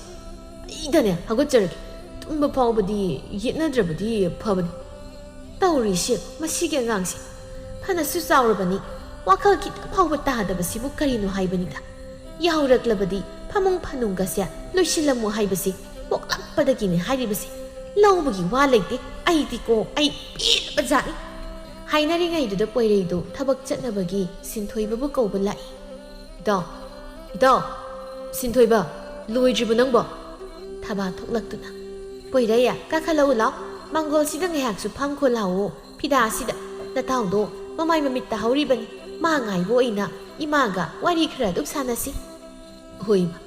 Speaker 2: ꯑꯩꯗꯅꯦ ꯍꯧꯒꯠꯆꯔꯒꯦ, ꯇꯨꯝꯕ ꯐꯥꯎꯕꯗꯤ ꯌꯦꯠꯅꯗ꯭ꯔꯕꯗꯤ ꯐꯕꯅꯤ꯫
Speaker 1: ꯇꯧꯔꯤꯁꯦ ꯃꯁꯤꯒꯤ ꯑꯉꯥꯡꯁꯦ ꯐꯅꯁꯨ ꯆꯥꯎꯔꯕꯅꯤ, ꯋꯥꯈꯜ ꯈꯤꯇꯪ ꯐꯥꯎꯕ ꯇꯥꯗꯕꯁꯤꯕꯨ ꯀꯔꯤꯅꯣ ꯍꯥꯏꯕꯅꯤꯗ꯫ ꯌꯥꯎꯔꯛꯂꯕꯗꯤ ꯐꯃꯨꯡ ꯐꯥꯅꯨꯡꯒꯁꯦ ꯂꯣꯏꯁꯤꯜꯂꯝꯃꯨ ꯍꯥꯏꯕꯁꯤ ꯄꯣꯛꯂꯛꯄꯗꯒꯤꯅꯦ ꯍꯥꯏꯔꯤꯕꯁꯤ꯫ ꯂꯧꯕꯒꯤ ꯋꯥ ꯂꯩꯇꯦ, ꯑꯩꯗꯤꯀꯣ ꯑꯩ ꯄꯦꯜꯂꯕ ꯖꯥꯠꯅꯤ꯫ ꯍꯥꯏꯅꯔꯤꯉꯩꯗꯨꯗ ꯄꯣꯏꯔꯩꯗꯣ ꯊꯕꯛ ꯆꯠꯅꯕꯒꯤ ꯁꯤꯟꯊꯣꯏꯕꯕꯨ ꯀꯧꯕ ꯂꯥꯛꯏ꯫
Speaker 2: ꯏꯇꯥꯎ, ꯏꯇꯥꯎ, ꯁꯤꯟꯊꯣꯏꯕ, ꯂꯣꯏꯗ꯭ꯔꯤꯕ ꯅꯪꯕꯣ?
Speaker 1: ꯊꯕꯥ ꯊꯣꯛꯂꯛꯇꯨꯅ ꯄꯣꯏꯔꯩ ꯀꯥꯈꯠꯂꯛꯎ ꯂꯥꯎ, ꯃꯥꯡꯒꯣꯜꯁꯤꯗ ꯉꯥꯏꯍꯥꯛꯁꯨ ꯐꯝꯈꯣ ꯂꯥꯎꯑꯣ, ꯐꯤꯗꯥꯁꯤꯗ ꯅꯇꯥꯎꯗꯣ ꯃꯃꯥꯏ ꯃꯃꯤꯠ ꯇꯥꯍꯧꯔꯤꯕꯅꯤ, ꯃꯥ ꯉꯥꯏꯕ ꯑꯣꯏꯅ ꯏꯃꯥꯒ ꯋꯥꯔꯤ ꯈꯔ ꯑꯗꯨꯝ ꯁꯥꯟꯅꯁꯤ꯫
Speaker 2: ꯍꯣꯏ ꯏꯃꯥ,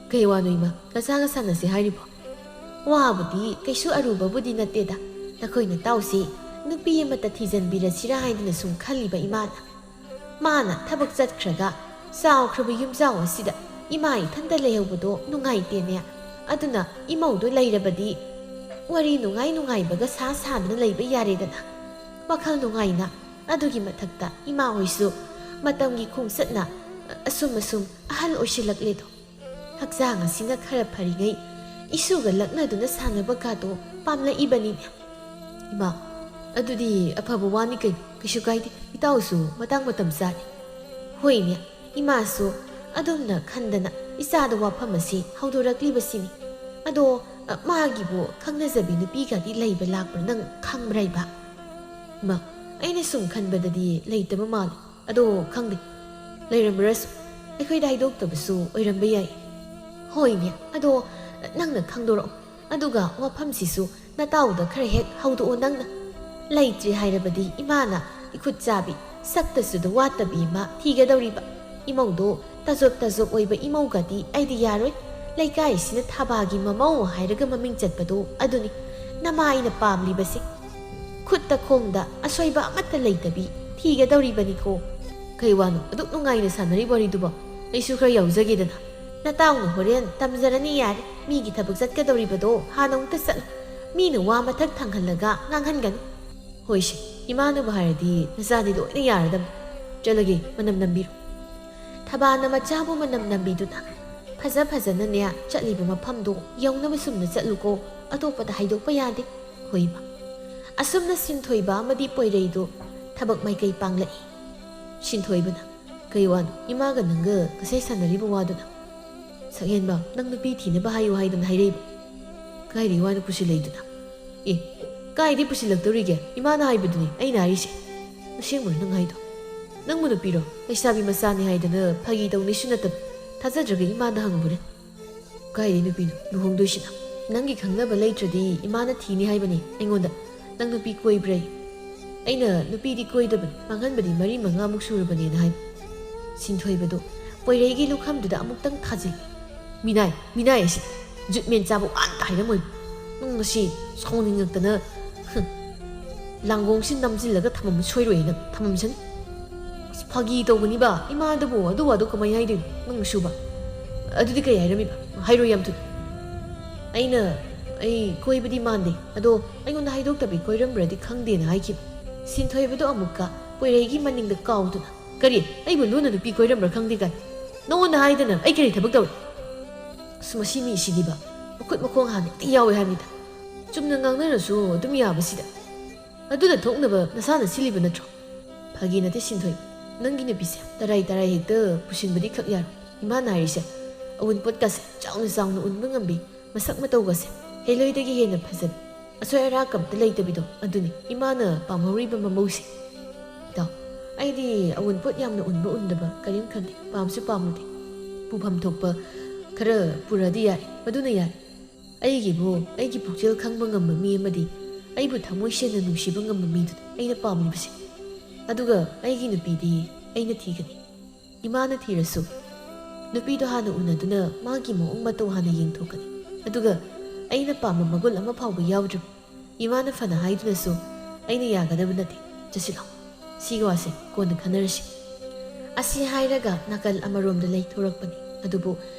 Speaker 2: ꯀꯩ ꯋꯥꯅꯣ ꯏꯃꯥ, ꯅꯆꯥꯒ ꯁꯥꯟꯅꯁꯤ ꯍꯥꯏꯔꯤꯕꯣ?
Speaker 1: ꯋꯥꯕꯨꯗꯤ ꯀꯩꯁꯨ ꯑꯔꯨꯕꯕꯨꯗꯤ ꯅꯠꯇꯦꯗ, ꯅꯈꯣꯏ ꯅꯇꯥꯎꯁꯤ ꯅꯨꯄꯤ ꯑꯃꯠꯇ ꯊꯤꯖꯟꯕꯤꯔꯁꯤꯔꯥ ꯍꯥꯏꯗꯅ ꯁꯨꯝ ꯈꯜꯂꯤꯕ ꯏꯃꯥꯅ꯫ ꯃꯥꯅ ꯊꯕꯛ ꯆꯠꯈ꯭ꯔꯒ ꯆꯥꯎꯈ꯭ꯔꯕ ꯌꯨꯝꯖꯥꯎ ꯑꯁꯤꯗ ꯏꯃꯥ ꯏꯊꯟꯇ ꯂꯩꯍꯧꯕꯗꯣ ꯅꯨꯡꯉꯥꯏꯇꯦꯅꯦ꯫ ꯑꯗꯨꯅ ꯏꯃꯧꯗꯣ ꯂꯩꯔꯕꯗꯤ ꯋꯥꯔꯤ ꯅꯨꯡꯉꯥꯏꯕꯒ ꯁꯥꯗꯅ ꯂꯩꯕ ꯌꯥꯔꯦꯗꯅ, ꯋꯥꯈꯜ ꯅꯨꯡꯉꯥꯏꯅ꯫ ꯑꯗꯨꯒꯤ ꯃꯊꯛꯇ ꯏꯃꯥ ꯍꯣꯏꯁꯨ ꯃꯇꯝꯒꯤ ꯈꯣꯡꯆꯠꯅ ꯑꯁꯨꯝ ꯑꯍꯜ ꯑꯣꯏꯁꯤꯜꯂꯛꯂꯦꯗꯣ, ꯍꯛꯆꯥꯡ ꯑꯁꯤꯅ ꯈꯔ ꯐꯔꯤꯉꯩ ꯏꯁꯨꯒ ꯂꯛꯅꯗꯨꯅ ꯁꯥꯟꯅꯕꯒꯗꯣ ꯄꯥꯝꯂꯛꯏꯕꯅꯤꯅꯦ꯫
Speaker 2: ꯏꯃꯥ, ꯑꯗꯨꯗꯤ ꯑꯐꯕ ꯋꯥꯅꯤ ꯀꯩꯁꯨ ꯀꯥꯏꯗꯦ, ꯏꯇꯥꯎꯁꯨ ꯃꯇꯥꯡ ꯃꯇꯝ ꯆꯥꯔꯤ꯫
Speaker 1: ꯍꯣꯏꯅꯦ, ꯏꯃꯥꯁꯨ ꯑꯗꯨꯝꯅ ꯈꯟꯗꯅ ꯏꯆꯥꯗ ꯋꯥꯐꯝ ꯑꯁꯤ ꯍꯧꯗꯣꯔꯛꯂꯤꯕꯁꯤꯅꯤ꯫ ꯑꯗꯣ ꯃꯥꯒꯤꯕꯨ ꯈꯪꯅꯖꯕꯤ ꯅꯨꯄꯤꯒꯗꯤ ꯂꯩꯕ ꯂꯥꯛꯄ꯭ꯔꯥ ꯅꯪ ꯈꯪꯕ꯭ꯔꯥ ꯏꯕ?
Speaker 2: ꯏꯃꯥ, ꯑꯩꯅ ꯁꯨꯝ ꯈꯟꯕꯗꯗꯤ ꯂꯩꯇꯕ ꯃꯥꯜꯂꯤ, ꯑꯗꯣ ꯈꯪꯗꯦ, ꯂꯩꯔꯝꯕꯔꯁꯨ ꯑꯩꯈꯣꯏꯗ ꯍꯥꯏꯗꯣꯛꯇꯕꯁꯨ ꯑꯣꯏꯔꯝꯕ ꯌꯥꯏ꯫
Speaker 1: ꯍꯣꯏꯅꯦ, ꯑꯗꯣ ꯅꯪꯅ ꯈꯪꯗꯣꯔꯛꯑꯣ, ꯑꯗꯨꯒ ꯋꯥꯐꯝꯁꯤꯁꯨ ꯅꯇꯥꯎꯗ ꯈꯔ ꯍꯦꯛ ꯍꯧꯗꯣꯛꯑꯣ ꯅꯪꯅ꯫ ꯂꯩꯇ꯭ꯔꯤ ꯍꯥꯏꯔꯕꯗꯤ ꯏꯃꯥꯅ ꯏꯈꯨꯠ ꯆꯥꯕꯤ ꯁꯛꯇꯁꯨꯗ ꯋꯥꯠꯇꯕꯤ ꯑꯃ ꯊꯤꯒꯗꯧꯔꯤꯕ꯫ ꯏꯃꯧꯗꯣ ꯇꯖꯣꯞ ꯑꯣꯏꯕ ꯏꯃꯧꯒꯗꯤ ꯑꯩꯗꯤ ꯌꯥꯔꯣꯏ꯫ ꯂꯩꯀꯥꯏꯁꯤꯅ ꯊꯥꯕꯥꯒꯤ ꯃꯃꯧ ꯍꯥꯏꯔꯒ ꯃꯃꯤꯡ ꯆꯠꯄꯗꯣ ꯑꯗꯨꯅꯤ ꯅꯃꯥ ꯑꯩꯅ ꯄꯥꯝꯂꯤꯕꯁꯦ꯫ ꯈꯨꯠꯇ ꯈꯣꯡꯗ ꯑꯁꯣꯏꯕ ꯑꯃꯠꯇ ꯂꯩꯇꯕꯤ ꯊꯤꯒꯗꯧꯔꯤꯕꯅꯤꯀꯣ꯫
Speaker 2: ꯀꯩ ꯋꯥꯅꯣ ꯑꯗꯨꯛ ꯅꯨꯡꯉꯥꯏꯅ ꯁꯥꯟꯅꯔꯤ ꯋꯥꯔꯤꯗꯨꯕꯣ?
Speaker 1: ꯑꯩꯁꯨ ꯈꯔ ꯌꯥꯎꯖꯒꯦꯗꯅ ꯅꯇꯥꯎꯅ ꯍꯣꯔꯦꯟ ꯇꯝꯖꯔꯅꯤ ꯌꯥꯔꯦ ꯃꯤꯒꯤ ꯊꯕꯛ ꯆꯠꯀꯗꯧꯔꯤꯕꯗꯣ ꯍꯥꯟꯅ ꯑꯃꯨꯛꯇ ꯆꯠꯂꯨ ꯃꯤꯅ ꯋꯥ ꯃꯊꯛ ꯊꯪꯍꯜꯂꯒ ꯉꯥꯡꯍꯟꯒꯅꯨ ꯍꯣꯏꯁꯦ ꯏꯃꯥꯅꯕꯨ ꯍꯥꯏꯔꯗꯤ ꯅꯆꯥꯗꯤ ꯂꯣꯏꯅ ꯌꯥꯔꯗꯕꯅꯤ ꯆꯠꯂꯒꯦ ꯃꯅꯝ ꯅꯝꯕꯤꯔꯣ ꯊꯕꯥꯅ ꯃꯆꯥꯕꯨ ꯃꯅꯝ ꯅꯝꯕꯤꯗꯨꯅ ꯐꯖꯅꯅꯦ ꯆꯠꯂꯤꯕ ꯃꯐꯝꯗꯣ ꯌꯧꯅꯕ ꯁꯨꯝꯅ ꯆꯠꯂꯨꯀꯣ ꯑꯇꯣꯞꯄꯗ ꯍꯥꯏꯗꯣꯛꯄ ꯌꯥꯗꯦ ꯍꯣꯏꯕ ꯑꯁꯨꯝꯅ ꯁꯤꯟꯊꯣꯏꯕ ꯑꯃꯗꯤ ꯄꯣꯏꯔꯩꯗꯣ ꯊꯕꯛ ꯃꯥꯏꯀꯩ ꯄꯥꯡꯂꯛꯏ ꯁꯤꯟꯊꯣꯏꯕꯅ ꯀꯩ ꯋꯥꯅꯣ ꯏꯃꯥꯒ ꯅꯪꯒ ꯉꯁꯥꯏ ꯁꯥꯟꯅꯔꯤꯕ ꯋꯥꯗꯨꯅ ꯁꯛꯍꯦꯟꯕ ꯅꯪ ꯅꯨꯄꯤ ꯊꯤꯅꯕ ꯍꯥꯏꯌꯨ ꯍꯥꯏꯗꯨꯅ ꯍꯥꯏꯔꯛꯏꯕ ꯀꯥꯏꯗꯒꯤ ꯋꯥꯅ ꯄꯨꯁꯤꯜꯂꯛꯏꯗꯨꯅ ꯑꯦ ꯀꯥꯏꯗꯤ ꯄꯨꯁꯤꯜꯂꯛꯇꯧꯔꯤꯒꯦ ꯏꯃꯥꯅ ꯍꯥꯏꯕꯗꯨꯅꯤ ꯑꯩꯅ ꯍꯥꯏꯔꯤꯁꯦ ꯑꯁꯦꯡꯕꯔꯣ ꯅꯪ ꯍꯥꯏꯗꯣ ꯅꯪꯕꯨ ꯅꯨꯄꯤꯔꯣ ꯂꯩꯁꯥꯕꯤ ꯃꯆꯥꯅꯤ ꯍꯥꯏꯗꯅ ꯐꯥꯒꯤ ꯇꯧꯅꯩꯁꯨ ꯅꯠꯇꯕ ꯊꯥꯖꯗ꯭ꯔꯒ ꯏꯃꯥꯗ ꯍꯪꯉꯨꯔꯦ ꯀꯥꯏꯗꯩ ꯅꯨꯄꯤꯅꯣ ꯂꯨꯍꯣꯡꯗꯣꯏꯁꯤꯅ ꯅꯪꯒꯤ ꯈꯪꯅꯕ ꯂꯩꯇ꯭ꯔꯗꯤ ꯏꯃꯥꯅ ꯊꯤꯅꯤ ꯍꯥꯏꯕꯅꯤ ꯑꯩꯉꯣꯟꯗ ꯅꯪ ꯅꯨꯄꯤ ꯀꯣꯏꯕ꯭ꯔꯩ ꯑꯩꯅ ꯅꯨꯄꯤꯗꯤ ꯀꯣꯏꯗꯕꯅꯤ ꯃꯥꯡꯍꯟꯕꯗꯤ 4-5ꯃꯨꯛ ꯁꯨꯔꯕꯅꯦꯅ ꯍꯥꯏꯕ ꯁꯤꯟꯊꯣꯏꯕꯗꯣ ꯄꯣꯏꯔꯩꯒꯤ ꯂꯨꯈꯝꯗꯨꯗ ꯑꯃꯨꯛꯇꯪ ꯊꯥꯖꯤꯜꯂꯤ ꯃꯤꯅꯥꯏ ꯑꯁꯤ ꯖꯨꯠꯃꯦꯟ ꯆꯥꯕ ꯑꯝꯇ ꯍꯥꯏꯔꯝꯃꯣꯏꯕ ꯅꯪ ꯉꯁꯤ ꯁꯥꯎꯅꯤꯡꯉꯛꯇꯅ ꯂꯥꯡꯒꯣꯡꯁꯤ ꯅꯝꯖꯤꯜꯂꯒ ꯊꯝꯃꯝ ꯁꯣꯏꯔꯣꯏ ꯅꯪ ꯊꯝꯃꯝꯁꯅꯤ ꯑꯁ ꯐꯥꯒꯤ ꯇꯧꯕꯅꯤꯕ ꯏꯃꯥꯗꯕꯨ ꯑꯗꯨ ꯋꯥꯗꯣ ꯀꯃꯥꯏꯅ ꯍꯥꯏꯗꯣꯏꯅꯣ ꯅꯪ ꯁꯨꯕ ꯑꯗꯨꯗꯤ ꯀꯩ ꯍꯥꯏꯔꯝꯃꯤꯕ ꯍꯥꯏꯔꯣ ꯌꯥꯝ ꯊꯨꯅ ꯑꯩ ꯀꯣꯏꯕꯗꯤ ꯃꯥꯟꯗꯦ ꯑꯗꯣ ꯑꯩꯉꯣꯟꯗ ꯍꯥꯏꯗꯣꯛꯇꯕꯤ ꯀꯣꯏꯔꯝꯕ꯭ꯔꯗꯤ ꯈꯪꯗꯦꯅ ꯍꯥꯏꯈꯤꯕ ꯁꯤꯟꯊꯣꯏꯕꯗꯣ ꯑꯃꯨꯛꯀ ꯄꯣꯏꯔꯩꯒꯤ ꯃꯅꯤꯡꯗ ꯀꯥꯎꯗꯨꯅ ꯀꯔꯤ ꯑꯩꯕꯨ ꯂꯨꯅ ꯅꯨꯄꯤ ꯀꯣꯏꯔꯝꯕ꯭ꯔꯥ ꯈꯪꯗꯦ ꯀꯥꯏ ꯅꯉꯣꯟꯗ ꯍꯥꯏꯗꯅ ꯑꯩ ꯀꯔꯤ ꯊꯕꯛ ꯇꯧꯏ ꯑꯁ ꯃꯁꯤ ꯃꯤꯁꯤꯗꯤꯕ ꯃꯈꯨꯠ ꯃꯈꯣꯡ ꯍꯥꯟꯅ ꯍꯦꯛꯇ ꯌꯥꯎꯋꯦ ꯍꯥꯏꯕꯅꯤꯗ ꯆꯨꯝꯅ ꯉꯥꯡꯅꯔꯁꯨ ꯑꯗꯨꯝ ꯌꯥꯕꯁꯤꯗ ꯑꯗꯨꯅ ꯊꯣꯛꯅꯕ ꯅꯁꯥꯅ ꯁꯤꯜꯂꯤꯕ ꯅꯠꯇ꯭ꯔꯣ ꯐꯥꯒꯤ ꯅꯠꯇꯦ ꯁꯤꯟꯊꯣꯏ ꯅꯪꯒꯤ ꯅꯨꯄꯤꯁꯦ ꯇꯔꯥꯏ ꯍꯦꯛꯇ ꯄꯨꯁꯤꯟꯕꯗꯤ ꯈꯛ ꯌꯥꯔꯣꯏ ꯏꯃꯥꯅ ꯍꯥꯏꯔꯤꯁꯦ ꯑꯎꯟꯄꯣꯠꯀꯁꯦ ꯆꯥꯎꯅ ꯎꯟꯕ ꯉꯝꯕꯤ ꯃꯁꯛ ꯃꯇꯧꯒꯁꯦ ꯍꯦꯂꯣꯏꯗꯒꯤ ꯍꯦꯟꯅ ꯐꯖꯕꯤ ꯑꯁꯣꯏ ꯑꯔꯥꯛ ꯑꯝꯇ ꯂꯩꯇꯕꯤꯗꯣ ꯑꯗꯨꯅꯤ ꯏꯃꯥꯅ ꯄꯥꯝꯍꯧꯔꯤꯕ ꯃꯃꯧꯁꯦ ꯏꯇꯥꯎ ꯑꯩꯗꯤ ꯑꯎꯟꯄꯣꯠ ꯌꯥꯝꯅ ꯎꯟꯕ ꯎꯟꯗꯕ ꯀꯔꯤꯝ ꯈꯟꯗꯦ ꯄꯥꯝꯁꯨ ꯄꯥꯝꯃꯨꯗꯦ ꯄꯨꯐꯝ ꯊꯣꯛꯄ ꯈꯔ ꯄꯨꯔꯗꯤ ꯌꯥꯔꯦ ꯃꯗꯨꯅ ꯌꯥꯔꯦ ꯑꯩꯒꯤ ꯄꯨꯛꯆꯦꯜ ꯈꯪꯕ ꯉꯝꯕ ꯃꯤ ꯑꯃꯗꯤ ꯑꯩꯕꯨ ꯊꯃꯣꯏ ꯁꯦꯡꯅ ꯅꯨꯡꯁꯤꯕ ꯉꯝꯕ ꯃꯤꯗꯨꯅꯤ ꯑꯩꯅ ꯄꯥꯝꯂꯤꯕꯁꯦ ꯑꯗꯨꯒ ꯑꯩꯒꯤ ꯅꯨꯄꯤꯗꯤ ꯑꯩꯅ ꯊꯤꯒꯅꯤ ꯏꯃꯥꯅ ꯊꯤꯔꯁꯨ ꯅꯨꯄꯤꯗꯣ ꯍꯥꯟꯅ ꯎꯅꯗꯨꯅ ꯃꯥꯒꯤ ꯃꯑꯣꯡ ꯃꯇꯧ ꯍꯥꯟꯅ ꯌꯦꯡꯊꯣꯛꯀꯅꯤ ꯑꯗꯨꯒ ꯑꯩꯅ ꯄꯥꯝꯕ ꯃꯒꯨꯟ ꯑꯃ ꯐꯥꯎꯕ ꯌꯥꯎꯗ꯭ꯔꯕ ꯏꯃꯥꯅ ꯐꯅ ꯍꯥꯏꯗꯨꯅꯁꯨ ꯑꯩꯅ ꯌꯥꯒꯗꯕ ꯅꯠꯇꯦ ꯆꯠꯁꯤꯜꯂꯣ ꯁꯤꯒꯤ ꯋꯥꯁꯦ ꯀꯣꯟꯅ ꯈꯟꯅꯔꯁꯤ ꯑꯁꯤ ꯍꯥꯏꯔꯒ ꯅꯥꯀꯜ ꯑꯃꯔꯣꯝꯗ ꯂꯩꯊꯣꯔꯛꯄꯅꯤ ꯑꯗꯨꯕꯨ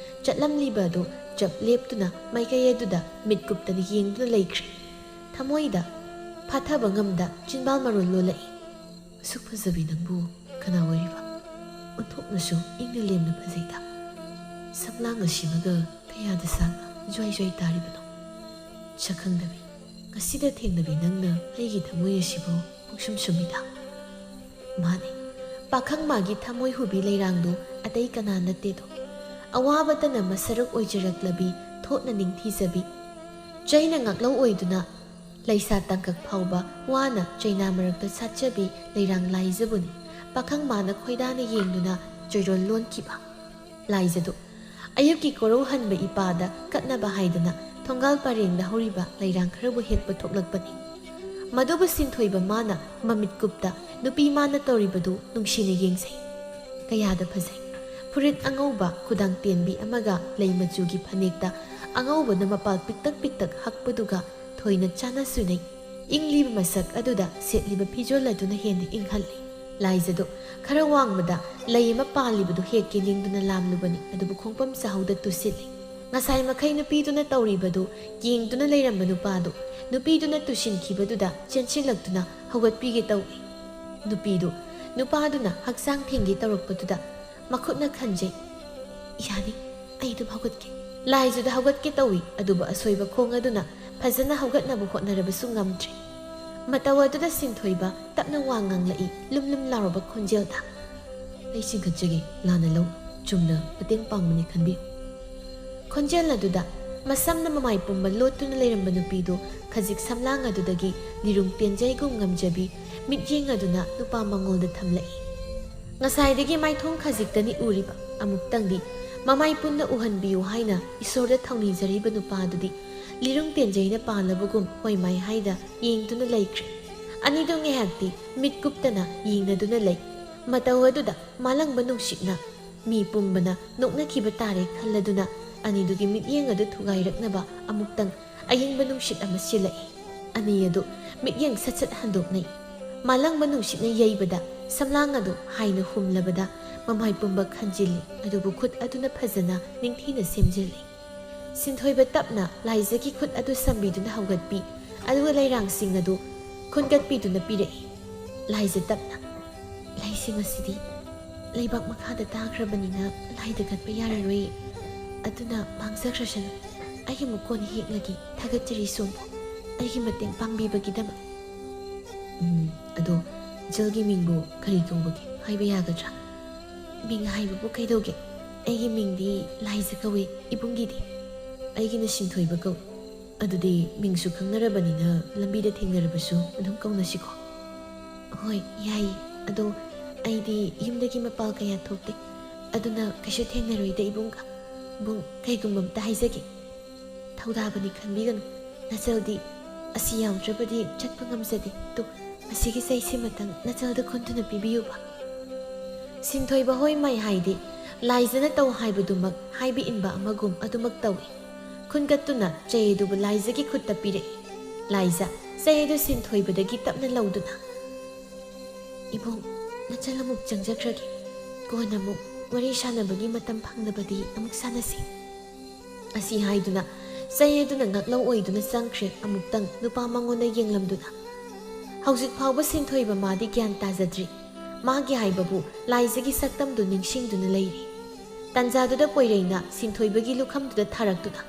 Speaker 1: ꯆꯠꯂꯝꯂꯤꯕ ꯑꯗꯨ ꯆꯞ ꯂꯦꯞꯇꯨꯅ ꯃꯥꯏꯀꯩ ꯑꯗꯨꯗ ꯃꯤꯠ ꯀꯨꯞꯇꯅ ꯌꯦꯡꯗꯨꯅ ꯂꯩꯈ꯭ꯔꯦ ꯊꯃꯣꯏꯗ ꯐꯥꯊꯕ ꯉꯝꯗ ꯆꯤꯟꯕꯥꯜ ꯃꯔꯣꯜ ꯂꯣꯜꯂꯛꯏ ꯑꯁꯨꯛ ꯐꯖꯕꯤ ꯅꯪꯕꯨ ꯀꯅꯥ ꯑꯣꯏꯔꯤꯕ ꯑꯣꯟꯊꯣꯛꯅꯁꯨ ꯏꯪꯅ ꯂꯦꯝꯅ ꯐꯖꯩꯗ ꯁꯝꯂꯥꯡ ꯑꯁꯤꯃꯒ ꯀꯌꯥꯗ ꯁꯥꯡꯅ ꯖ꯭ꯋꯥꯏ ꯇꯥꯔꯤꯕꯅꯣ ꯁꯛꯈꯪꯗꯕꯤ ꯉꯁꯤꯗ ꯊꯦꯡꯅꯕꯤ ꯅꯪꯅ ꯑꯩꯒꯤ ꯊꯃꯣꯏ ꯑꯁꯤꯕꯨ ꯄꯨꯡꯁꯨꯝ ꯁꯨꯝꯃꯤꯗ ꯃꯥꯅꯤ ꯄꯥꯈꯪ ꯃꯥꯒꯤ ꯊꯃꯣꯏ ꯍꯨꯕꯤ ꯂꯩꯔꯥꯡꯗꯨ ꯑꯇꯩ ꯀꯅꯥ ꯅꯠꯇꯦꯗꯣ ꯑꯋꯥꯕꯇꯅ ꯃꯁꯔꯨꯛ ꯑꯣꯏꯖꯔꯛꯂꯕꯤ ꯊꯣꯠꯅ ꯅꯤꯡꯊꯤꯖꯕꯤ ꯆꯩꯅ ꯉꯥꯛꯂꯧ ꯑꯣꯏꯗꯨꯅ ꯂꯩꯁꯥ ꯇꯥꯡꯀꯛ ꯐꯥꯎꯕ ꯋꯥꯅ ꯆꯩꯅꯥ ꯃꯔꯛꯇ ꯁꯥꯠꯆꯕꯤ ꯂꯩꯔꯥꯡ ꯂꯥꯏꯖꯕꯨꯅꯤ ꯄꯥꯈꯪ ꯃꯥꯅ ꯈꯣꯏꯗꯥꯅ ꯌꯦꯡꯗꯨꯅ ꯆꯣꯏꯔꯣꯜ ꯂꯣꯟꯈꯤꯕ ꯂꯥꯏꯖꯗꯨ ꯑꯌꯨꯛꯀꯤ ꯀꯣꯔꯧ ꯍꯟꯕ ꯏꯄꯥꯗ ꯀꯠꯅꯕ ꯍꯥꯏꯗꯅ ꯊꯣꯡꯒꯥꯜ ꯄꯔꯦꯡꯗ ꯍꯧꯔꯤꯕ ꯂꯩꯔꯥꯡ ꯈꯔꯕꯨ ꯍꯦꯛꯄ ꯊꯣꯛꯂꯛꯄꯅꯤ ꯃꯗꯨꯕꯨ ꯁꯤꯟꯊꯣꯏꯕ ꯃꯥꯅ ꯃꯃꯤꯠ ꯀꯨꯞꯇ ꯅꯨꯄꯤ ꯃꯥꯅ ꯇꯧꯔꯤꯕꯗꯨ ꯅꯨꯡꯁꯤꯅ ꯌꯦꯡꯖꯩ ꯀꯌꯥꯗ ꯐꯖꯩ ꯐꯨꯔꯤꯠ ꯑꯉꯧꯕ ꯈꯨꯗꯥꯡ ꯇꯦꯟꯕꯤ ꯑꯃꯒ ꯂꯩ ꯃꯆꯨꯒꯤ ꯐꯅꯦꯛꯇ ꯑꯉꯧꯕꯅ ꯃꯄꯥꯜ ꯄꯤꯛꯇꯛ ꯍꯛꯄꯗꯨꯒ ꯊꯣꯏꯅ ꯆꯥꯅ ꯁꯨꯅꯩ ꯏꯪꯂꯤꯕ ꯃꯁꯛ ꯑꯗꯨꯗ ꯁꯦꯠꯂꯤꯕ ꯐꯤꯖꯣꯜ ꯑꯗꯨꯅ ꯍꯦꯟꯅ ꯏꯪꯍꯜꯂꯤ ꯂꯥꯏꯖꯗꯨ ꯈꯔ ꯋꯥꯡꯕꯗ ꯂꯩ ꯑꯃ ꯄꯥꯜꯂꯤꯕꯗꯨ ꯍꯦꯛꯀꯦ ꯅꯤꯡꯗꯨꯅ ꯂꯥꯝꯂꯨꯕꯅꯤ ꯑꯗꯨꯕꯨ ꯈꯣꯡꯐꯝ ꯆꯥꯍꯧꯗ ꯇꯨꯁꯤꯜꯂꯤ ꯉꯁꯥꯏ ꯃꯈꯩ ꯅꯨꯄꯤꯗꯨꯅ ꯇꯧꯔꯤꯕꯗꯨ ꯌꯦꯡꯗꯨꯅ ꯂꯩꯔꯝꯕ ꯅꯨꯄꯥꯗꯨ ꯅꯨꯄꯤꯗꯨꯅ ꯇꯨꯁꯤꯟꯈꯤꯕꯗꯨꯗ ꯆꯦꯟꯁꯤꯜꯂꯛꯇꯨꯅ ꯍꯧꯒꯠꯄꯤꯒꯦ ꯇꯧꯏ ꯅꯨꯄꯥꯗꯨꯅ ꯍꯛꯆꯥꯡ ꯊꯦꯡꯒꯦ ꯇꯧꯔꯛꯄꯗꯨꯗ ꯃꯈꯨꯠꯅ ꯈꯟꯖꯩ ꯌꯥꯅꯤ ꯑꯩ ꯑꯗꯨꯝ ꯍꯧꯒꯠꯀꯦ ꯂꯥꯏꯖꯨꯗ ꯍꯧꯒꯠꯀꯦ ꯇꯧꯏ ꯑꯗꯨꯕꯨ ꯑꯁꯣꯏꯕ ꯈꯣꯡ ꯑꯗꯨꯅ ꯐꯖꯅ ꯍꯧꯒꯠꯅꯕ ꯍꯣꯠꯅꯔꯕꯁꯨ ꯉꯝꯗ꯭ꯔꯦ ꯃꯇꯧ ꯑꯗꯨꯗ ꯁꯤꯟꯊꯣꯏꯕ ꯇꯞꯅ ꯋꯥ ꯉꯥꯡꯂꯛꯏ ꯂꯨꯝ ꯂꯥꯎꯔꯕ ꯈꯣꯟꯖꯦꯜꯗ ꯑꯩ ꯆꯤꯡꯈꯠꯆꯒꯦ ꯂꯥꯟꯅ ꯂꯧ ꯆꯨꯝꯅ ꯃꯇꯦꯡ ꯄꯥꯡꯕꯅꯤ ꯈꯟꯕꯤꯌꯨ ꯈꯣꯟꯖꯦꯜ ꯑꯗꯨꯗ ꯃꯁꯝꯅ ꯃꯃꯥꯏ ꯄꯨꯝꯕ ꯂꯣꯠꯇꯨꯅ ꯂꯩꯔꯝꯕ ꯅꯨꯄꯤꯗꯨ ꯈꯖꯤꯛ ꯁꯝꯂꯥꯡ ꯑꯗꯨꯗꯒꯤ ꯂꯤꯔꯨꯡ ꯄꯦꯟꯖꯩꯒꯨꯝ ꯉꯝꯖꯕꯤ ꯃꯤꯠꯌꯦꯡ ꯑꯗꯨꯅ ꯅꯨꯄꯥ ꯃꯉꯣꯜꯗ ꯊꯝꯂꯛꯏ ꯉꯁꯥꯏꯗꯒꯤ ꯃꯥꯏꯊꯣꯡ ꯈꯖꯤꯛꯇꯅꯤ ꯎꯔꯤꯕ ꯑꯃꯨꯛꯇꯪꯗꯤ ꯃꯃꯥꯏ ꯄꯨꯟꯅ ꯎꯍꯟꯕꯤꯌꯨ ꯍꯥꯏꯅ ꯏꯁꯣꯔꯗ ꯊꯧꯅꯤꯖꯔꯤꯕ ꯅꯨꯄꯥꯗꯨꯗꯤ ꯂꯤꯔꯨꯡ ꯄꯦꯟꯖꯩꯅ ꯄꯥꯜꯂꯕꯒꯨꯝ ꯍꯣꯏꯃꯥꯏ ꯍꯥꯏꯗ ꯌꯦꯡꯗꯨꯅ ꯂꯩꯈ꯭ꯔꯦ ꯑꯅꯤꯗꯨ ꯉꯥꯏꯍꯥꯛꯇꯤ ꯃꯤꯠ ꯀꯨꯞꯇꯅ ꯌꯦꯡꯅꯗꯨꯅ ꯂꯩ ꯃꯇꯧ ꯑꯗꯨꯗ ꯃꯥꯂꯪꯕ ꯅꯨꯡꯁꯤꯠꯅ ꯃꯤ ꯄꯨꯝꯕꯅ ꯅꯣꯛꯅꯈꯤꯕ ꯇꯥꯔꯦ ꯈꯜꯂꯗꯨꯅ ꯑꯅꯤꯗꯨꯒꯤ ꯃꯤꯠꯌꯦꯡ ꯑꯗꯨ ꯊꯨꯒꯥꯏꯔꯛꯅꯕ ꯑꯃꯨꯛꯇꯪ ꯑꯌꯤꯡꯕ ꯅꯨꯡꯁꯤꯠ ꯑꯃ ꯁꯤꯜꯂꯛꯏ ꯑꯅꯤ ꯑꯗꯨ ꯃꯤꯠꯌꯦꯡ ꯁꯠ ꯍꯟꯗꯣꯛꯅꯩ ꯃꯥꯂꯪꯕ ꯅꯨꯡꯁꯤꯠꯅ ꯌꯩꯕꯗ
Speaker 2: samlang adu haina humlabada mamai pumba khanjili adubu khut aduna phajana ningthina semjili sinthoi tapna laizaki khut adu sambiduna haugatpi aduga lairang sing adu khungatpi duna pire laiza tapna laising asidi laibak makhada takhrabanina laida gatpa yararoi aduna mangzakrashan ai mukon hiklagi thagatjari sombo ai mateng pangbibagidama ado jalgi mingbo kari kongbogi haiba yagadra ming haibabu kaidoge aigi mingdi laiza kawe ibungidi aigi na sinthoiba kaw adudi mingsu khangnarabanina lambida thengnarabasu adum kawnasiko hoi yai ado aidi yumdagi mapal kaya thokte aduna kaishu thengnaroida ibunga bung kaigumbam ta haizagi thaudabani khanbiganu najaldi asi yawdrabadi chatpa ngamjade to asigi saisi matang najalda khontuna pibiyuba sinthoi ba hoi mai haide laizana taw haibudumak haibi inba amagum adumak tawi khungatuna chaydu bu laizagi khutta pire laiza chaydu sinthoi badagi tapna lauduna ibong nachalamuk changjakragi konamuk wari shanabagi matam phangnabadi amuk sanasi asi haiduna chayeduna ngaklau oiduna sangkhre amuktang nupa mangona yenglamduna hauzik phawba sinthoi ba madi gyan tajadri magi haibabu laizagi saktam du ningsing duna leiri tanjadu da poireina sinthoi bagi lukham du da tharaktuna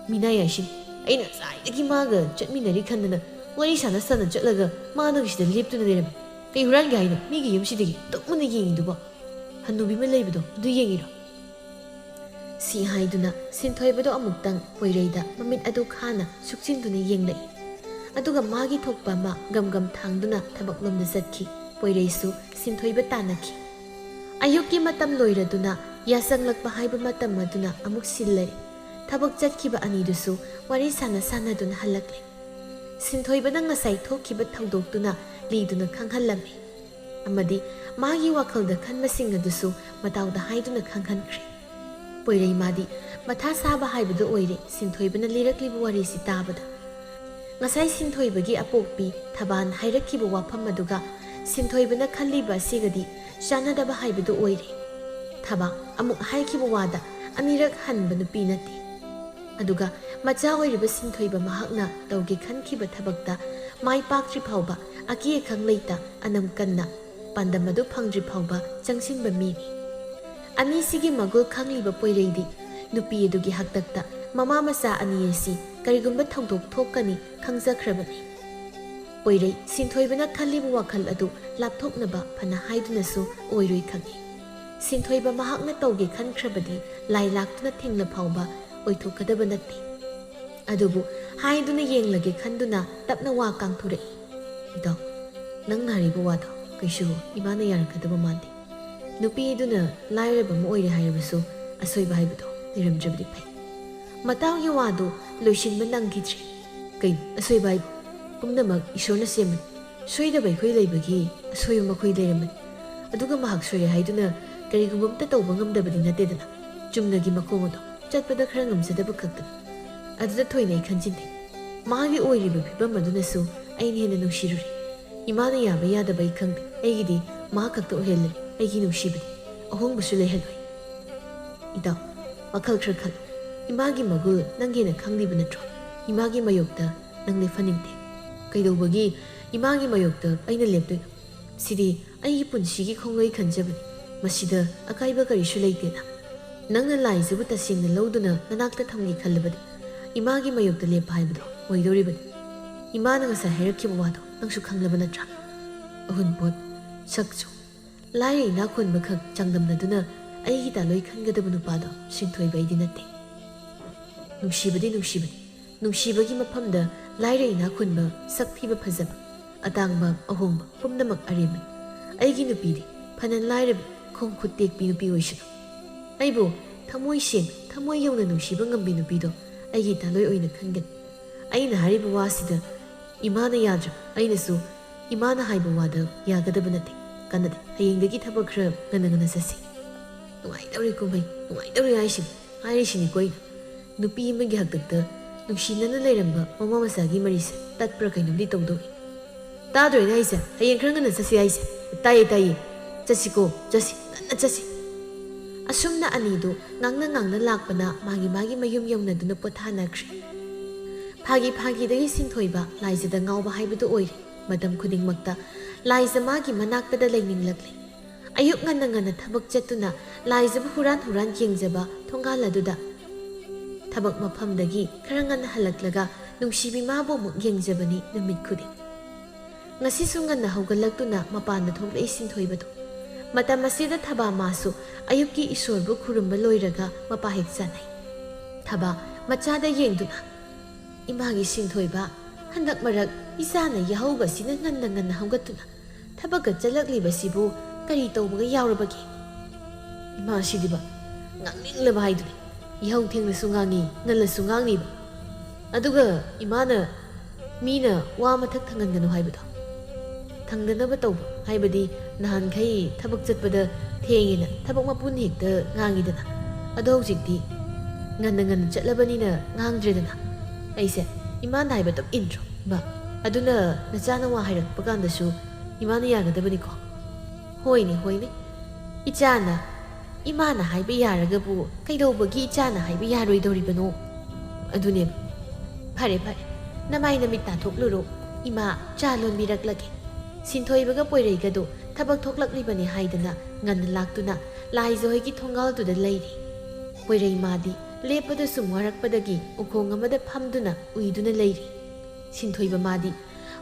Speaker 2: minai ashin aina saidagi maga chatminari khandana wari shana sana chatlaga manag sida leptuna leram kai huran gaina migi yumsidigi tokmuna yengiduba hanubi ma leibdo du yengiro si haiduna sinthoi bado amuktang poireida mamit adu khana sukchinduna yenglai aduga magi thokpa ma gam thangduna thabak lomna satki poireisu sinthoi tanaki ayukki matam loiraduna yasanglakpa haiba matam aduna amuk sillai thabak chatkiba anidusu wari sana duna halakle sinthoi bana ngasai thokkiba thangdoktuna liduna khanghalami amadi magi wakhalda khanmasing adusu matawda haiduna khanghankre poirei madi matha saba haibadu oire sinthoi bana liraklibu wari si tabada ngasai sinthoi bagi apokpi thaban hairakkiba wafam aduga sinthoi bana khalliba sigadi chanadaba haibadu oire thaba amuk haikhiba wada anirak hanba nupi nati aduga macha oiriba sinthoi ba mahakna tawge khankhiba thabakta mai paktri phawba aki khang leita anam kanna pandamadu phangri phawba changsinba mini ani sigi magul khangliba poireidi nupi adugi haktakta mama masa ani asi karigumba thongdok thokani khangjakhrabani poirei sinthoi bana khallibu wakhal adu lapthoknaba phana haiduna oiroi khangi sinthoi ba mahakna tawge khankrabadi lai laktuna thengla phawba oithokadaba natti adubu haiduna yenglage khanduna tapna wa kangthure ido nang naribu wado kaishu ibana yarakadaba mandi nupi duna lairaba mo oire haibasu asoiba haibudo niramjabdi pai mataw gi wado loishinba nangidre kai asoiba haibu pumnamak ishorna seman soidaba khoi leibagi asoiba makhoi leiramani aduga mahak soire haiduna karigumamta tawba ngamdabadi natedana chumnagi makhomado chatpada khara ngamjadaba khakta aduda thoina ikhanjinde magi oiriba phibam adunasu aini hena nushiruri imana yaba yadaba ikhangde aigidi ma khakta ohellani aigi nushibadi ahongbusu lehaloi ida wakhal khar khal imagi magul nangena khangdiba natro imagi mayokta nangne faningte kaidobagi imagi mayokta aina lepte sidi aigi punsigi khongai khanjabani masida akaiba karisu leitena nangna laizabu tasingna loduna nanakta thamgi khallabadi imagi mayokta lepa haibado oidoribani imana ngasa herakkiba wado nangsu khanglaba natra ahun pot sakchu lai na khonba khak changdamnaduna aigi da loi khangadaba nupado sinthoi baidi natte nungsibagi mafamda lairei na khunba sakphiba phajaba atangba ahongba pumnamak aremi aigi nupidi phanan lairabi khong khut tekpi nupi oisinu aibo thamoi seng thamoi yongna nungsiba ngambi nupido aigi taloi oina khangan aina hariba wasida imana yadra ainasu imana haiba wada yagadaba nate kanade hayengdagi thabak khra ngana sasi nungai dauri aishin hairishini koina nupi imagi haktakta nungsinana leiramba mama masagi marise tatpra kainamdi tawdoi tadroi na aisa hayeng khra ngana sasi aisa
Speaker 1: ताये ताये चसिको चसि नन्ना चसि
Speaker 2: असुमना अनीदो ngang na lakpana magi mayum yawnaduna pothanakri phagi dagi singthoiba laizada ngawba haibadu oire madam khudingmakta laiza magi manaktada laininglakle ayuk ngana thabak chatuna laizaba huran yengjaba thongaladuda thabak maphamdagi khara ngana halaklaga nungsibi mabu muk yengjabani numit khuding ngasi sungan na hawgalaktuna mapanda thoklai singthoibadu matam asida thaba masu ayuki isorbu khurumba loiraga mapahik sanai thaba machada yengduna imagi singthoiba handak marak isana yahauba sina nganna hawgatuna thabaga chalakliba sibu kari tawbaga yawrabagi ima sidiba nganginglaba haiduni yahau thengna sungangi nalla sungangi ba aduga imana mina wa mathak thanganganu haibado thangdanaba tawba haibadi nahan khai thabak chatpada thengina thabak mapun hekta ngangidana ado hojikti nganna chatlabanina ngangdredana aise imana haiba tab intro ba aduna nachana wa hairak pagandasu imana yagadabani ko hoine ichana imana haiba yaragabu kaidobagi ichana haiba yaroidoribano adune phare namai namit ta thokluro ima chalon biraklake sinthoi poirei gado thabak thoklaklibani haidana ngan laktuna laizoi gi thongal tu da leiri poirei madi lepada sumwarakpadagi ukhong amada phamduna uiduna leiri sinthoi madi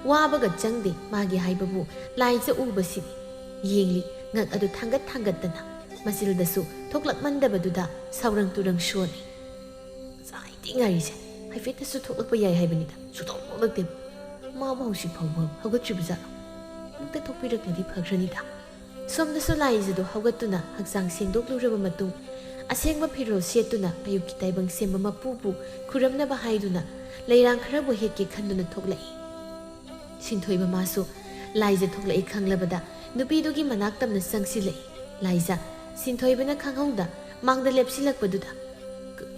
Speaker 2: wabaga changde magi haibabu laiza ubasi yengli ngak adu thangat masildasu thoklakmandabaduda saurang turang shoni saiti ngarise haifetasu thoklakpa yai haibanida suthokmakte ma bausi phawba hawgatribuza mukta thokpirakladi phagranida somdasu laizado hawgatuna haksang sengdokluraba matung asengba phirol setuna ayuki taibang semba mapupu khuramnaba haiduna leirang kharabu hekke khanduna thoklai sinthoi masu laiza thoklai khanglabada nupidugi manaktamna sangsilai laiza sinthoi bana khanghongda mangda lepsilakpaduda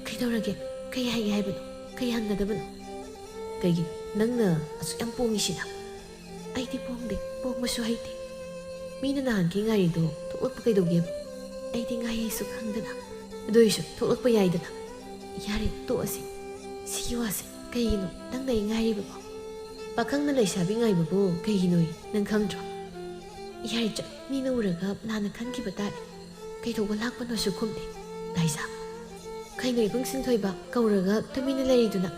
Speaker 2: kaidorage kai haibano kai hangadabano kaigi nangna asu yam pongisida aidi pongmasu haite mina nahan ki ngarido thoklakpa kaidoge aidi ngaisu khangdana adoisu thoklakpa yaidana yare to ase siwase kaigino nangna ngairiba pakhangna leisabi ngaibabu kaigino nang khangdro yare cha mina uraga nana khanki batare kaidoba lakpano su khumde laisa kaino ibung singthoiba kauraga tumina leriduna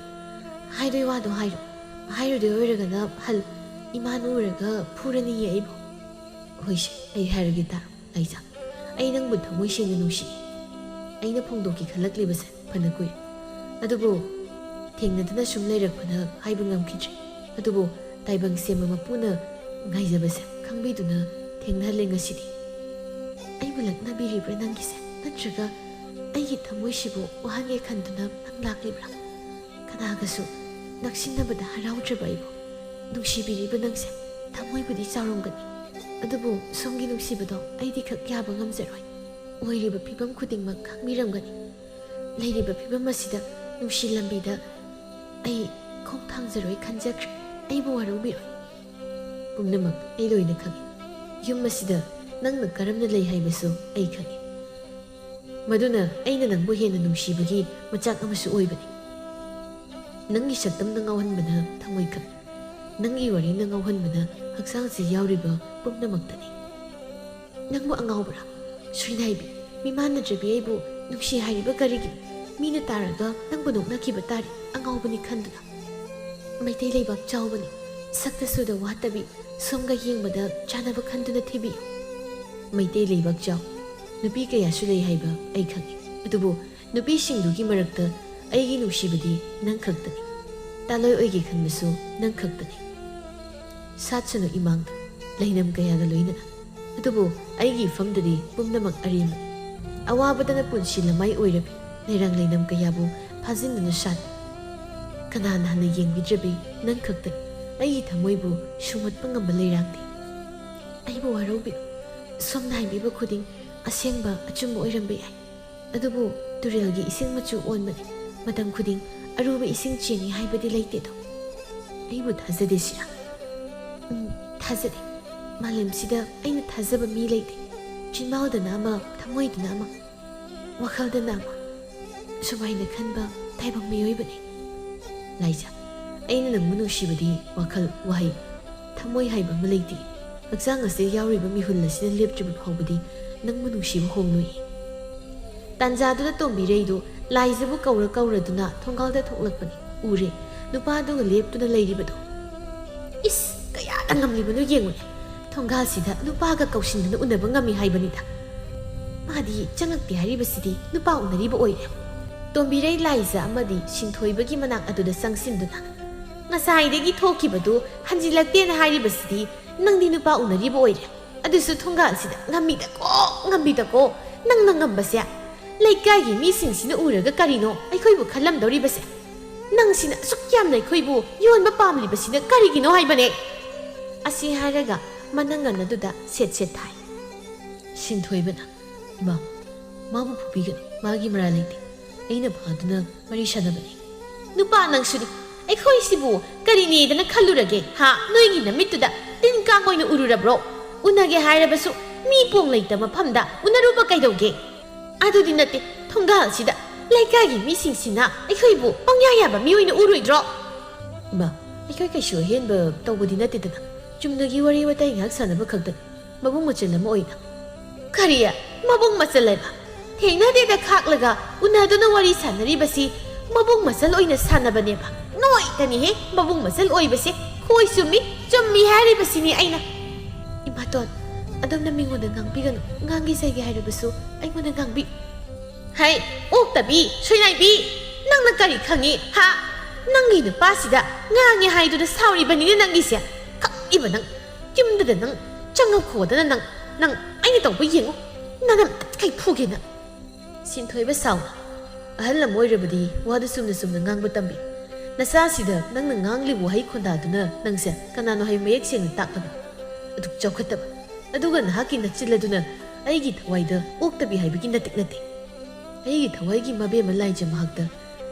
Speaker 2: haidoi wado hairo de oiraga na hal imanu uraga phurani yaibo hoise ai haragita laisa ai nang bu thamoi sengna nusi aina phongdoki khalakliba se phana kui adubu thengnadana sum leirakpana haibu ngamkhidre adubu taibang sema mapuna ngaijabase khangbiduna thengnahle ngasidi ai bulakna biribra nangise natraga ai thamoi sibu wahange khanduna nang laklibra kanagasu naksinabada haraudraba ibo nungsibiriba nangse thamoi budi chaurongani adubu somgi nungsibado aidi khak yaba ngamjaroi oiriba phibam khudingmak khangmiramgani leiriba phibam asida nungsi lambida ai khong thangjaroi khanjakre aibu warubiroi pumnamak ai loina khangi yum asida nangna karamna lei haibasu ai khangi maduna aina nangbu hena nungsibagi machak amasu oibani nangi saktam na ngawhanbana thamoi khak nangi wari na ngawhanbana haksang si yauriba pumnamaktani nangbu angawbra suinaibi mimana jabi aibu nungsi hariba karigi mina taraga nangbu noknakiba tari angawbani khanduna maitei leibak chawbani sakta suda watabi somga yengbada chanaba khanduna thibi maitei leibak chaw nupi kaya sulei haiba ai khangi adubu nupi singdugi marakta aigi nusibadi nang khaktani taloi oigi khanbasu nang khaktani satsanu imang lainam kaya ga loina adubu aigi famdadi pumnamak arima awabadana punsi lamai oirabi leirang lainam kaya bu phajinduna sat kanana hana yengbidrabi nang khaktani aigi thamoibu sumatpa ngamba leirangdi aibu warobi somna haibiba khuding asengba achumba oirambe yai adubu turelgi ising machu onmani matam khuding aruba ising cheni haibadi leite do aibu thazade sira thazade ꯃꯥꯂꯦꯝꯁꯤꯗ ꯑꯩꯅ ꯊꯥꯖꯕ ꯃꯤ ꯂꯩꯇꯦ ꯆꯤꯟꯃꯥꯎꯗꯅ ꯑꯃ ꯊꯃꯣꯏꯗꯅ ꯑꯃ ꯋꯥꯈꯜꯗꯅ ꯑꯃ ꯁꯨꯃꯥꯏꯅ ꯈꯟꯕ ꯇꯥꯏꯕꯪ ꯃꯤꯑꯣꯏꯕꯅꯤ ꯂꯥꯏꯖꯥ ꯑꯩꯅ ꯅꯪꯕꯨ ꯅꯨꯡꯁꯤꯕꯗꯤ ꯋꯥꯈꯜ ꯋꯥꯍꯩ ꯊꯃꯣꯏ ꯍꯥꯏꯕ ꯑꯃ ꯂꯩꯇꯦ ꯍꯛꯆꯥꯡ ꯑꯁꯤꯗ ꯌꯥꯎꯔꯤꯕ ꯃꯤꯍꯨꯜ ꯑꯁꯤꯅ ꯂꯦꯞꯇ꯭ꯔꯤꯕ ꯐꯥꯎꯕꯗꯤ ꯅꯪꯕꯨ ꯅꯨꯡꯁꯤꯕ ꯍꯣꯡꯂꯣꯏ ꯇꯥꯟꯖꯥꯗꯨꯗ ꯇꯣꯝꯕꯤꯔꯩꯗꯨ ꯂꯥꯏꯖꯕꯨ ꯀꯧꯔꯗꯨꯅ ꯊꯣꯡꯒꯥꯜꯗ ꯊꯣꯛꯂꯛꯄꯅꯤ ꯎꯔꯦ ꯅꯨꯄꯥꯗꯨꯒ ꯂꯦꯞꯇꯨꯅ ꯂꯩꯔꯤꯕꯗꯣ ꯏꯁ ꯀꯌꯥꯗ ꯉꯝꯂꯤꯕꯅꯣ ꯌꯦꯡꯉꯨꯅꯦ ꯊꯣꯡꯒꯥꯜꯁꯤꯗ ꯅꯨꯄꯥꯒ ꯀꯧꯁꯤꯟꯗꯨꯅ ꯎꯅꯕ ꯉꯝꯃꯤ ꯍꯥꯏꯕꯅꯤꯗ ꯃꯥꯗꯤ ꯆꯪꯉꯛꯇꯦ ꯍꯥꯏꯔꯤꯕꯁꯤꯗꯤ ꯅꯨꯄꯥ ꯎꯅꯔꯤꯕ ꯑꯣꯏꯔꯦ ꯇꯣꯝꯕꯤꯔꯩ ꯂꯥꯏꯖ ꯑꯃꯗꯤ ꯁꯤꯟꯊꯣꯏꯕꯒꯤ ꯃꯅꯥꯛ ꯑꯗꯨꯗ ꯆꯪꯁꯤꯟꯗꯨꯅ ꯉꯁꯥꯏꯗꯒꯤ ꯊꯣꯛꯈꯤꯕꯗꯨ ꯍꯟꯖꯤꯜꯂꯛꯇꯦꯅ ꯍꯥꯏꯔꯤꯕꯁꯤꯗꯤ ꯅꯪꯗꯤ ꯅꯨꯄꯥ ꯎꯅꯔꯤꯕ ꯑꯣꯏꯔꯦ ꯑꯗꯨꯁꯨ ꯊꯣꯡꯒꯥꯜꯁꯤꯗ ꯉꯝꯃꯤꯗꯀꯣ ꯅꯪꯅ ꯉꯝꯕꯁꯦ ꯂꯩꯀꯥꯏꯒꯤ ꯃꯤꯁꯤꯡꯁꯤꯅ ꯎꯔꯒ ꯀꯔꯤꯅꯣ ꯑꯩꯈꯣꯏꯕꯨ ꯈꯜꯂꯝꯗꯧꯔꯤꯕꯁꯦ ꯅꯪꯁꯤꯅ ꯑꯁꯨꯛ ꯌꯥꯝꯅ ꯑꯩꯈꯣꯏꯕꯨ ꯌꯣꯟꯕ ꯄꯥꯝꯂꯤꯕꯁꯤꯅ ꯀꯔꯤꯒꯤꯅꯣ ꯍꯥꯏꯕꯅꯦ ꯑꯁꯤ ꯍꯥꯏꯔꯒ ꯃꯅꯪꯒꯟ ꯑꯗꯨꯗ ꯁꯦꯠ ꯊꯥꯏ ꯁꯤꯟꯊꯣꯏꯕꯅ ꯏꯃꯥ ꯃꯥꯕꯨ ꯐꯨꯕꯤꯒꯅꯨ ꯃꯥꯒꯤ ꯃꯔꯥ ꯂꯩꯇꯦ ꯑꯩꯅ ꯐꯗꯨꯅ ꯃꯔꯤ ꯁꯥꯟꯅꯕꯅꯤ ꯅꯨꯄꯥ ꯅꯪꯁꯨꯅꯤ ꯑꯩꯈꯣꯏꯁꯤꯕꯨ ꯀꯔꯤꯅꯦꯗꯅ ꯈꯜꯂꯨꯔꯒꯦ ꯍꯥ ꯅꯣꯏꯒꯤ ꯅꯃꯤꯠꯇꯨꯗ ꯇꯤꯟ ꯀꯥꯡ ꯑꯣꯏꯅ ꯎꯔꯨꯔꯕ꯭ꯔꯣ ꯎꯅꯒꯦ ꯍꯥꯏꯔꯕꯁꯨ ꯃꯤ ꯄꯣꯡ ꯂꯩꯇꯕ ꯃꯐꯝꯗ ꯎꯅꯔꯨꯕ ꯀꯩꯗꯧꯒꯦ ꯑꯗꯨꯗꯤ ꯅꯠꯇꯦ ꯊꯣꯡꯒꯥꯜꯁꯤꯗ ꯂꯩꯀꯥꯏꯒꯤ ꯃꯤꯁꯤꯡꯁꯤꯅ ꯑꯩꯈꯣꯏꯕꯨ ꯄꯪꯌꯥ ꯌꯥꯕ ꯃꯤ ꯑꯣꯏꯅ ꯎꯔꯣꯏꯗ꯭ꯔꯣ ꯏꯃꯥ ꯑꯩꯈꯣꯏ ꯀꯩꯁꯨ ꯑꯍꯦꯟꯕ ꯇꯧꯕꯗꯤ ꯅꯠꯇꯦꯗꯅ ꯆꯨꯝꯅꯒꯤ ꯋꯥꯔꯤ ꯋꯥꯇꯥꯏ ꯉꯥꯏꯍꯥꯛ ꯁꯥꯟꯅꯕ ꯈꯛꯇꯅꯤ ꯃꯕꯨꯡ ꯃꯆꯜ ꯑꯃ ꯑꯣꯏꯅ ꯀꯔꯤ ꯃꯕꯨꯡ ꯃꯆꯜ ꯍꯥꯏꯕ ꯊꯦꯡꯅꯗꯦꯗ ꯈꯥꯛꯂꯒ ꯎꯅꯗꯨꯅ ꯋꯥꯔꯤ ꯁꯥꯟꯅꯔꯤꯕꯁꯤ ꯃꯕꯨꯡ ꯃꯆꯜ ꯑꯣꯏꯅ ꯁꯥꯟꯅꯕꯅꯦꯕ ꯅꯣꯏꯇꯅꯤꯍꯦ ꯃꯕꯨꯡ ꯃꯆꯜ ꯑꯣꯏꯕꯁꯦ ꯈꯣꯏ ꯆꯨꯝꯃꯤ ꯍꯥꯏꯔꯤꯕꯁꯤꯅꯤ ꯑꯩꯅ ꯏꯃꯥꯇꯣꯟ ꯑꯗꯣꯝꯅ ꯃꯤꯉꯣꯟꯗ ꯉꯥꯡꯕꯤꯒꯅꯨ ꯉꯥꯡꯈꯤꯖꯒꯦ ꯍꯥꯏꯔꯕꯁꯨ ꯑꯩꯉꯣꯟꯗ ꯉꯥꯡꯕꯤ ꯍꯩ ꯑꯣꯛꯇꯕꯤ ꯁꯣꯏꯅꯥꯏꯕꯤ ꯅꯪꯅ ꯀꯔꯤ ꯈꯪꯉꯤ ꯍꯥ ꯅꯪꯒꯤ ꯅꯨꯄꯥꯁꯤꯗ ꯉꯥꯡꯉꯦ ꯍꯥꯏꯗꯨꯅ ꯁꯥꯎꯔꯤꯕꯅꯤꯅꯦ ꯅꯪꯒꯤꯁꯦ ꯈꯪꯏꯕ ꯅꯪ ꯌꯨꯝꯗꯨꯗ ꯅꯪ ꯆꯪꯉꯛꯈꯣꯗꯅ ꯅꯪ ꯑꯩꯅ ꯇꯧꯕ ꯌꯦꯡꯉꯨ ꯅꯪ ꯀꯩ ꯐꯨꯒꯦꯅ ꯁꯤꯟꯊꯣꯏꯕ ꯁꯥꯎꯅ ꯑꯍꯜ ꯑꯃ ꯑꯣꯏꯔꯕꯗꯤ ꯋꯥꯗꯨ ꯆꯨꯝꯅ ꯉꯥꯡꯕ ꯇꯝꯕꯤ ꯅꯆꯥꯁꯤꯗ ꯅꯪꯅ ꯉꯥꯡꯂꯤꯕ ꯋꯥꯍꯩ ꯈꯣꯟꯗꯥꯗꯨꯅ ꯅꯪꯁꯦ ꯀꯅꯥꯅꯣ ꯍꯥꯏꯕ ꯃꯌꯦꯛ ꯁꯦꯡꯅ ꯇꯥꯛꯂꯕ ꯑꯗꯨꯛ ꯆꯥꯎꯈꯠꯇꯕ ꯑꯗꯨꯒ ꯅꯍꯥꯛꯀꯤ ꯅꯆꯤꯜ ꯑꯗꯨꯅ ꯑꯩꯒꯤ ꯊꯋꯥꯏꯗ ꯑꯣꯛꯇꯕꯤ ꯍꯥꯏꯕꯒꯤ ꯅꯠꯇꯦ ꯑꯩꯒꯤ ꯊꯋꯥꯏꯒꯤ ꯃꯕꯦꯝꯃ ꯂꯥꯏꯖ ꯃꯍꯥꯛꯇ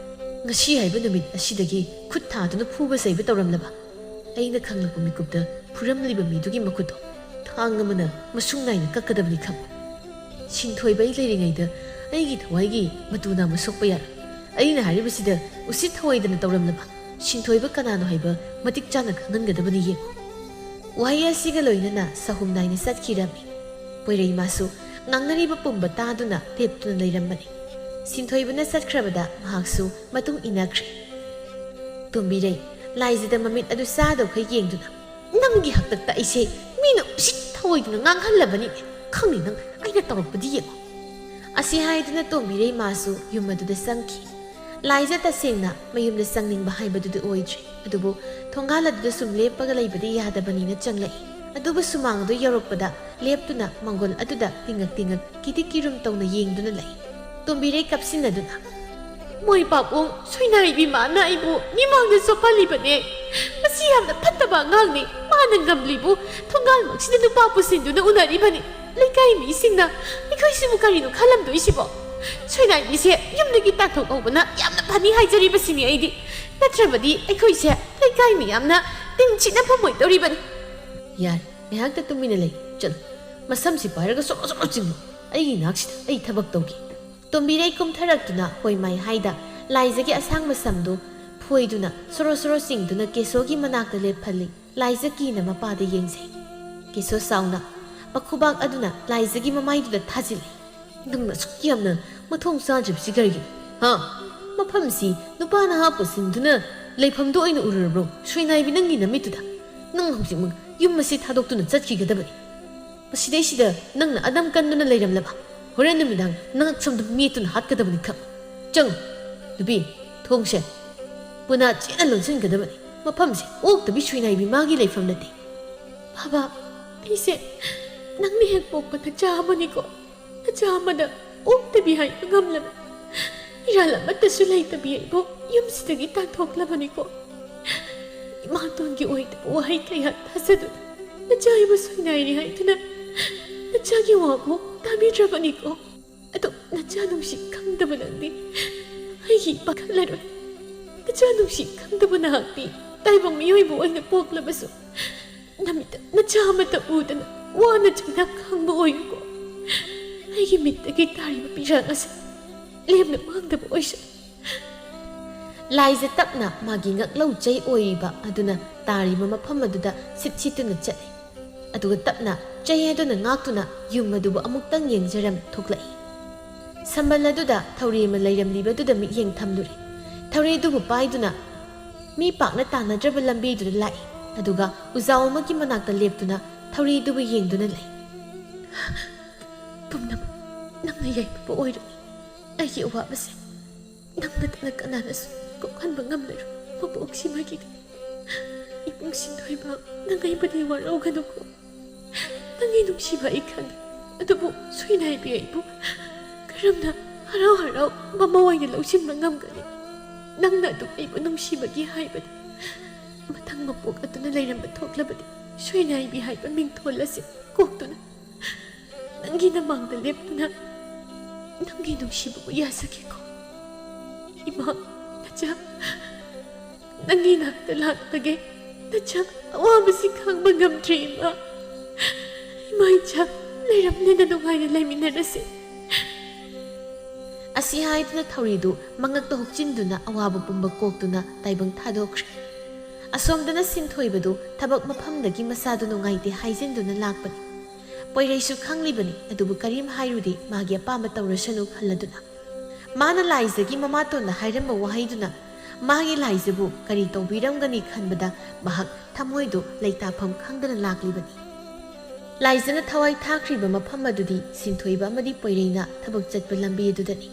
Speaker 2: ꯉꯁꯤ ꯍꯥꯏꯕ ꯅꯨꯃꯤꯠ ꯑꯁꯤꯗꯒꯤ ꯈꯨꯠ ꯊꯥꯗꯨꯅ ꯐꯨꯕ ꯆꯩꯕ ꯇꯧꯔꯝꯂꯕ ꯑꯩꯅ ꯈꯪꯂꯛꯄ ꯃꯤꯀꯨꯞꯇ ꯐꯨꯔꯝꯂꯤꯕ ꯃꯤꯗꯨꯒꯤ ꯃꯈꯨꯠꯇꯣ ꯊꯥꯡ ꯑꯃꯅ ꯃꯁꯨꯡ ꯅꯥꯏꯅ ꯀꯛꯀꯗꯕꯅꯤ ꯈꯪꯕ ꯁꯤꯟꯊꯣꯏꯕ ꯑꯩ ꯂꯩꯔꯤꯉꯩꯗ ꯑꯩꯒꯤ ꯊꯋꯥꯏꯒꯤ ꯃꯇꯨ ꯅꯥꯝꯃ ꯁꯣꯛꯄ ꯌꯥꯔꯣꯏ ꯑꯩꯅ ꯍꯥꯏꯔꯤꯕꯁꯤꯗ ꯎꯁꯤꯠ ꯊꯑꯣꯏꯗꯅ ꯇꯧꯔꯝꯂꯕ ꯁꯤꯟꯊꯣꯏꯕ ꯀꯅꯥꯅꯣ ꯍꯥꯏꯕ ꯃꯇꯤꯛ ꯆꯥꯅ ꯈꯪꯍꯟꯒꯗꯕꯅꯤ ꯌꯦꯡꯉꯨ ꯋꯥꯍꯩ ꯑꯁꯤꯒ ꯂꯣꯏꯅꯅ ꯁꯍꯨꯝ ꯅꯥꯏꯅ ꯆꯠꯈꯤꯔꯝꯃꯤ ꯄꯣꯏꯔꯩꯃꯥꯁꯨ ꯉꯥꯡꯅꯔꯤꯕ ꯄꯨꯝꯕ ꯇꯥꯗꯨꯅ ꯂꯦꯞꯇꯨꯅ ꯂꯩꯔꯝꯕꯅꯤ ꯁꯤꯟꯊꯣꯏꯕꯅ ꯆꯠꯈ꯭ꯔꯕꯗ ꯃꯍꯥꯛꯁꯨ ꯃꯇꯨꯡ ꯏꯟꯅꯈ꯭ꯔꯦ ꯇꯣꯝꯕꯤꯔꯩ ꯂꯥꯏꯖꯗ ꯃꯃꯤꯠ ꯑꯗꯨ ꯆꯥꯗꯧꯈꯩ ꯌꯦꯡꯗꯨꯅ ꯅꯪꯒꯤ ꯍꯥꯛꯇꯛꯇ ꯑꯩꯁꯦ ꯃꯤꯅ ꯎꯁꯤꯠ ꯊꯑꯣꯏꯗꯨꯅ ꯉꯥꯡꯍꯜꯂꯕꯅꯤ ꯈꯪꯅꯤ ꯅꯪ ꯑꯩꯅ ꯇꯧꯔꯛꯄꯗꯤ ꯌꯦꯡꯉꯨ ꯑꯁꯤ ꯍꯥꯏꯗꯨꯅ ꯇꯣꯝꯕꯤꯔꯩ ꯃꯥꯁꯨ ꯌꯨꯝ ꯑꯗꯨꯗ ꯆꯪꯈꯤ ꯂꯥꯏꯖ ꯇꯁꯦꯡꯅ ꯃꯌꯨꯝꯗ ꯆꯪꯅꯤꯡꯕ ꯍꯥꯏꯕꯗꯨꯗꯤ ꯑꯣꯏꯗ꯭ꯔꯦ ꯑꯗꯨꯕꯨ ꯊꯣꯡꯒꯥꯜ ꯑꯗꯨꯗ ꯁꯨꯝ ꯂꯦꯞꯄꯒ ꯂꯩꯕꯗꯤ ꯌꯥꯗꯕꯅꯤꯅ ꯆꯪꯂꯛꯏ ꯑꯗꯨꯕꯨ ꯁꯨꯃꯥꯡꯗꯨ ꯌꯧꯔꯛꯄꯗ ꯂꯦꯞꯇꯨꯅ ꯃꯥꯡꯒꯣꯜ ꯑꯗꯨꯗ ꯇꯤꯡꯉꯛ ꯀꯤꯗꯤꯛ ꯀꯤꯔꯨꯝ ꯇꯧꯅ ꯌꯦꯡꯗꯨꯅ ꯂꯩ ꯇꯣꯝꯕꯤꯔꯩ ꯀꯞꯁꯤꯟꯅꯗꯨꯅ ꯃꯣꯏ ꯄꯥꯕꯨꯡ ꯁꯣꯏꯅꯥꯏꯕꯤ ꯃꯥꯅ ꯑꯩꯕꯨ ꯃꯤꯃꯥꯡꯗ ꯆꯣꯞꯍꯜꯂꯤꯕꯅꯦ ꯃꯁꯤ ꯌꯥꯝꯅ ꯐꯠꯇꯕ ꯑꯉꯥꯡꯅꯤ ꯃꯥꯅ ꯉꯝꯂꯤꯕꯨ ꯊꯣꯡꯒꯥꯜꯃꯛꯁꯤꯗ ꯅꯨꯄꯥ ꯄꯨꯁꯤꯟꯗꯨꯅ ꯎꯅꯔꯤꯕꯅꯤ ꯂꯩꯀꯥꯏ ꯃꯤꯁꯤꯡꯅ ꯑꯩꯈꯣꯏꯁꯤꯕꯨ ꯀꯔꯤꯅꯣ ꯈꯜꯂꯝꯗꯣꯏꯁꯤꯕꯣ ꯁꯣꯏꯅꯥꯏꯕꯤꯁꯦ ꯌꯨꯝꯗꯒꯤ ꯇꯥꯟꯊꯣꯛꯍꯧꯕꯅ ꯌꯥꯝꯅ ꯐꯅꯤ ꯍꯥꯏꯖꯔꯤꯕꯁꯤꯅꯤ ꯑꯩꯗꯤ ꯅꯠꯇ꯭ꯔꯕꯗꯤ ꯑꯩꯈꯣꯏꯁꯦ ꯂꯩꯀꯥꯏ ꯃꯤꯌꯥꯝꯅ ꯇꯤꯟ ꯐꯝꯃꯣꯏꯗꯧꯔꯤꯕꯅꯤ ꯌꯥꯔꯦ ꯉꯥꯏꯍꯥꯛꯇ ꯇꯨꯃꯤꯟꯅ ꯂꯩ ꯆꯠꯂꯣ ꯃꯁꯝꯁꯤ ꯄꯥꯏꯔꯒ ꯁꯣꯔꯣ ꯆꯤꯡꯉꯨ ꯑꯩꯒꯤ ꯅꯥꯛꯁꯤꯗ ꯑꯩ ꯊꯕꯛ ꯇꯧꯒꯦ ꯇꯣꯝꯕꯤꯔꯩ ꯀꯨꯝꯊꯔꯛꯇꯨꯅ ꯍꯣꯏꯃꯥꯏ ꯍꯥꯏꯗ ꯂꯥꯏꯖꯒꯤ ꯑꯁꯥꯡꯕ ꯁꯝꯗꯨ ꯐꯣꯏꯗꯨꯅ ꯁꯣꯔꯣ ꯆꯤꯡꯗꯨꯅ ꯀꯦꯁꯣꯒꯤ ꯃꯅꯥꯛꯇ ꯂꯦꯞꯍꯜꯂꯤ ꯂꯥꯏꯖ ꯀꯤꯅ ꯃꯄꯥꯗ ꯌꯦꯡꯖꯩ ꯀꯦꯁꯣ ꯁꯥꯎꯅ ꯃꯈꯨꯕꯥꯛ ꯑꯗꯨꯅ ꯂꯥꯏꯖꯒꯤ ꯃꯃꯥꯏꯗꯨꯗ ꯊꯥꯖꯤꯜꯂꯤ ꯅꯪꯅ ꯑꯁꯨꯛ ꯌꯥꯝꯅ ꯃꯊꯣꯡ ꯆꯥꯗ꯭ꯔꯤꯕꯁꯤ ꯀꯔꯤꯒꯤꯅꯣ ꯍꯥ ꯃꯐꯝꯁꯤ ꯅꯨꯄꯥ ꯅꯍꯥ ꯄꯨꯁꯤꯟꯗꯨꯅ ꯂꯩꯐꯝꯗꯨ ꯑꯣꯏꯅ ꯎꯔꯨꯔꯕ꯭ꯔꯣ ꯁꯣꯏꯅꯥꯏꯕꯤ ꯅꯪꯒꯤ ꯅꯃꯤꯠꯇꯨꯗ ꯅꯪ ꯍꯧꯖꯤꯛꯃꯛ ꯌꯨꯝ ꯑꯁꯤ ꯊꯥꯗꯣꯛꯇꯨꯅ ꯆꯠꯈꯤꯒꯗꯕꯅꯤ ꯃꯁꯤꯗꯩꯁꯤꯗ ꯅꯪꯅ ꯑꯗꯝ ꯀꯟꯗꯨꯅ ꯂꯩꯔꯝꯂꯕ ꯍꯣꯔꯦꯟ ꯅꯨꯃꯤꯗꯥꯡ ꯅꯪ ꯁꯣꯝꯗ ꯃꯦꯠꯇꯨꯅ ꯍꯥꯠꯀꯗꯕꯅꯤ ꯈꯪ ꯆꯪꯉꯨ ꯅꯨꯄꯤ ꯊꯣꯡꯁꯦ ꯄꯨꯅꯥ ꯆꯦꯠꯅ ꯂꯣꯟꯁꯤꯟꯒꯗꯕꯅꯤ ꯃꯐꯝꯁꯦ ꯑꯣꯛꯇꯕꯤ ꯁꯣꯏꯅꯥꯏꯕꯤ ꯃꯥꯒꯤ ꯂꯩꯐꯝ ꯅꯠꯇꯦ ꯕꯥꯕꯥ ꯑꯩꯁꯦ ꯅꯪꯅ ꯍꯦꯛ ꯄꯣꯛꯄ ꯅꯆꯥ ꯑꯃꯅꯤꯀꯣ ꯅꯆꯥ ꯑꯃꯗ ꯑꯣꯛꯇꯕꯤ ꯍꯥꯏꯕ ꯉꯝꯂꯕ ꯏꯔꯥꯜ ꯑꯃꯠꯇꯁꯨ ꯂꯩꯇꯕꯤ ꯑꯩꯕꯨ ꯌꯨꯝꯁꯤꯗꯒꯤ ꯇꯥꯟꯊꯣꯛꯂꯕꯅꯤꯀꯣ ꯏꯃꯥꯇꯣꯟꯒꯤ ꯑꯣꯏꯗꯕ ꯋꯥꯍꯩ ꯀꯌꯥ ꯊꯥꯖꯗꯨꯅ ꯅꯆꯥ ꯑꯩꯕꯨ ꯁꯣꯏꯅꯥꯏꯔꯤ ꯍꯥꯏꯗꯨꯅ ꯅꯆꯥꯒꯤ ꯋꯥꯕꯨ ꯇꯥꯕꯤꯗ꯭ꯔꯕꯅꯤꯀꯣ ꯑꯗꯣ ꯅꯆꯥ ꯅꯨꯡꯁꯤ ꯈꯪꯗꯕ ꯅꯪꯗꯤ ꯑꯩꯒꯤ ꯄꯥꯈꯠꯂꯔꯣꯏ ꯅꯆꯥ ꯅꯨꯡꯁꯤ ꯈꯪꯗꯕ ꯅꯍꯥꯛꯇꯤ ꯇꯥꯏꯕꯪ ꯃꯤꯑꯣꯏꯕ ꯑꯣꯏꯅ ꯄꯣꯛꯂꯕꯁꯨ
Speaker 1: ꯅꯃꯤꯠꯇ ꯅꯆꯥ ꯑꯃꯠꯇ ꯎꯗꯅ ꯋꯥꯅ ꯆꯩꯅꯥ ꯈꯥꯡꯕ ꯑꯣꯏꯌꯨꯀꯣ ꯑꯩꯒꯤ ꯃꯤꯠꯇꯒꯤ ꯇꯥꯔꯤꯕ ꯄꯤꯔꯥꯡ ꯑꯁꯤ ꯂꯦꯝꯅ ꯃꯥꯡꯗꯕ ꯑꯣꯏꯁꯅꯨ
Speaker 2: ꯂꯥꯏꯖ ꯇꯞꯅ ꯃꯥꯒꯤ ꯉꯛꯂꯧ ꯆꯩ ꯑꯣꯏꯔꯤꯕ ꯑꯗꯨꯅ ꯇꯥꯔꯤꯕ ꯃꯐꯝ ꯑꯗꯨꯗ ꯁꯤꯠ ꯁꯤꯠꯇꯨꯅ ꯆꯠꯂꯤ ꯑꯗꯨꯒ ꯇꯞꯅ ꯆꯩ ꯑꯗꯨꯅ ꯉꯥꯛꯇꯨꯅ ꯌꯨꯝ ꯑꯗꯨꯕꯨ ꯑꯃꯨꯛꯇꯪ ꯌꯦꯡꯖꯔꯝ ꯊꯣꯛꯂꯛꯏ ꯁꯝꯕꯜ ꯑꯗꯨꯗ ꯊꯧꯔꯤ ꯑꯃ ꯂꯩꯔꯝꯂꯤꯕꯗꯨꯗ ꯃꯤꯠꯌꯦꯡ ꯊꯝꯂꯨꯔꯦ ꯊꯧꯔꯤ ꯑꯗꯨꯕꯨ ꯄꯥꯏꯗꯨꯅ ꯃꯤ ꯄꯥꯛꯅ ꯇꯥꯟꯅꯗ꯭ꯔꯕ ꯂꯝꯕꯤꯗꯨꯗ ꯂꯥꯛꯏ ꯑꯗꯨꯒ ꯎꯖꯥꯎ ꯑꯃꯒꯤ ꯃꯅꯥꯛꯇ ꯂꯦꯞꯇꯨꯅ ꯊꯧꯔꯤ ꯑꯗꯨꯕꯨ ꯌꯦꯡꯗꯨꯅ ꯂꯩ
Speaker 1: ꯄꯨꯝꯅꯃꯛ ꯅꯪꯅ ꯌꯩꯕ ꯑꯣꯏꯔꯅꯤ ꯑꯩꯒꯤ ꯑꯋꯥꯕꯁꯦ ꯅꯪ ꯅꯠꯇꯅ ꯀꯅꯥꯅꯁꯨ ꯀꯣꯛꯍꯟꯕ ꯉꯝꯂꯔꯣꯏ ꯃꯄꯣꯛꯁꯤꯃꯒꯤꯗꯤ ꯏꯕꯨꯡ ꯁꯤꯟꯊꯣꯏꯕ ꯅꯪꯉꯩꯕꯨꯗꯤ ꯋꯥꯔꯧꯒꯅꯨꯀꯣ ꯅꯪꯒꯤ ꯅꯨꯡꯁꯤꯕ ꯑꯩ ꯈꯪꯉꯤ ꯑꯗꯨꯕꯨ ꯁꯣꯏꯅꯥꯏꯕꯤ ꯑꯩꯕꯨ ꯀꯔꯝꯅ ꯍꯔꯥꯎ ꯍꯔꯥꯎ ꯃꯃꯥ ꯑꯣꯏꯅ ꯂꯧꯁꯤꯟꯕ ꯉꯝꯒꯅꯤ ꯅꯪꯅ ꯑꯗꯨꯝ ꯑꯩꯕꯨ ꯅꯨꯡꯁꯤꯕꯒꯤ ꯍꯥꯏꯕꯗꯤ ꯃꯊꯪ ꯃꯄꯣꯛ ꯑꯗꯨꯅ ꯂꯩꯔꯝꯕ ꯊꯣꯛꯂꯕꯗꯤ ꯁꯣꯏꯅꯥꯏꯕꯤ ꯍꯥꯏꯕ ꯃꯤꯡꯊꯣꯜ ꯑꯁꯤ ꯀꯣꯛꯇꯨꯅ ꯅꯪꯒꯤ ꯅꯃꯥꯡꯗ ꯂꯦꯞꯇꯨꯅ ꯅꯪꯒꯤ ꯅꯨꯡꯁꯤꯕꯕꯨ ꯌꯥꯖꯒꯦꯀꯣ 이마, 나자, 낭이 낙들 낙하게, 나자, 와무시 강방감tri 이마, 이마 이자, 내람내나 농아이나 레미나라세.
Speaker 2: ꯑꯁꯤ ꯍꯥꯏꯗꯨꯅ ꯊꯧꯔꯤꯗꯨ ꯃꯉꯛꯇ ꯍꯨꯛꯆꯤꯟꯗꯨꯅ ꯑꯋꯥꯕ ꯄꯨꯝꯕ ꯀꯣꯛꯇꯨꯅ ꯇꯥꯏꯕꯪ ꯊꯥꯗꯣꯛꯈ꯭ꯔꯦ ꯑꯁꯣꯝꯗꯅ ꯁꯤꯟꯊꯣꯏꯕꯗꯨ ꯊꯕꯛ ꯃꯐꯝꯗꯒꯤ ꯃꯁꯥꯗꯨ ꯅꯨꯡꯉꯥꯏꯇꯦ ꯍꯥꯏꯖꯤꯟꯗꯨꯅ ꯂꯥꯛꯄꯅꯤ ꯄꯣꯏꯔꯩꯁꯨ ꯈꯪꯂꯤꯕꯅꯤ ꯑꯗꯨꯕꯨ ꯀꯔꯤꯝ ꯍꯥꯏꯔꯨꯗꯦ ꯃꯥꯒꯤ ꯑꯄꯥꯝꯕ ꯇꯧꯔꯁꯅꯨ ꯈꯜꯂꯗꯨꯅ ꯃꯥꯅ ꯂꯥꯏꯖꯒꯤ ꯃꯃꯥꯇꯣꯟꯗ ꯍꯥꯏꯔꯝꯕ ꯋꯥꯍꯩꯗꯨꯅ ꯃꯥꯒꯤ ꯂꯥꯏꯖꯕꯨ ꯀꯔꯤ ꯇꯧꯕꯤꯔꯝꯒꯅꯤ ꯈꯟꯕꯗ ꯃꯍꯥꯛ ꯊꯃꯣꯏꯗꯨ ꯂꯩꯇꯥꯐꯝ ꯈꯪꯗꯅ ꯂꯥꯛꯂꯤꯕꯅꯤ ꯂꯥꯏꯖꯅ ꯊꯋꯥꯏ ꯊꯥꯈ꯭ꯔꯤꯕ ꯃꯐꯝ ꯑꯗꯨꯗꯤ ꯁꯤꯟꯊꯣꯏꯕ ꯑꯃꯗꯤ ꯄꯣꯏꯔꯩꯅ ꯊꯕꯛ ꯆꯠꯄ ꯂꯝꯕꯤ ꯑꯗꯨꯗꯅꯤ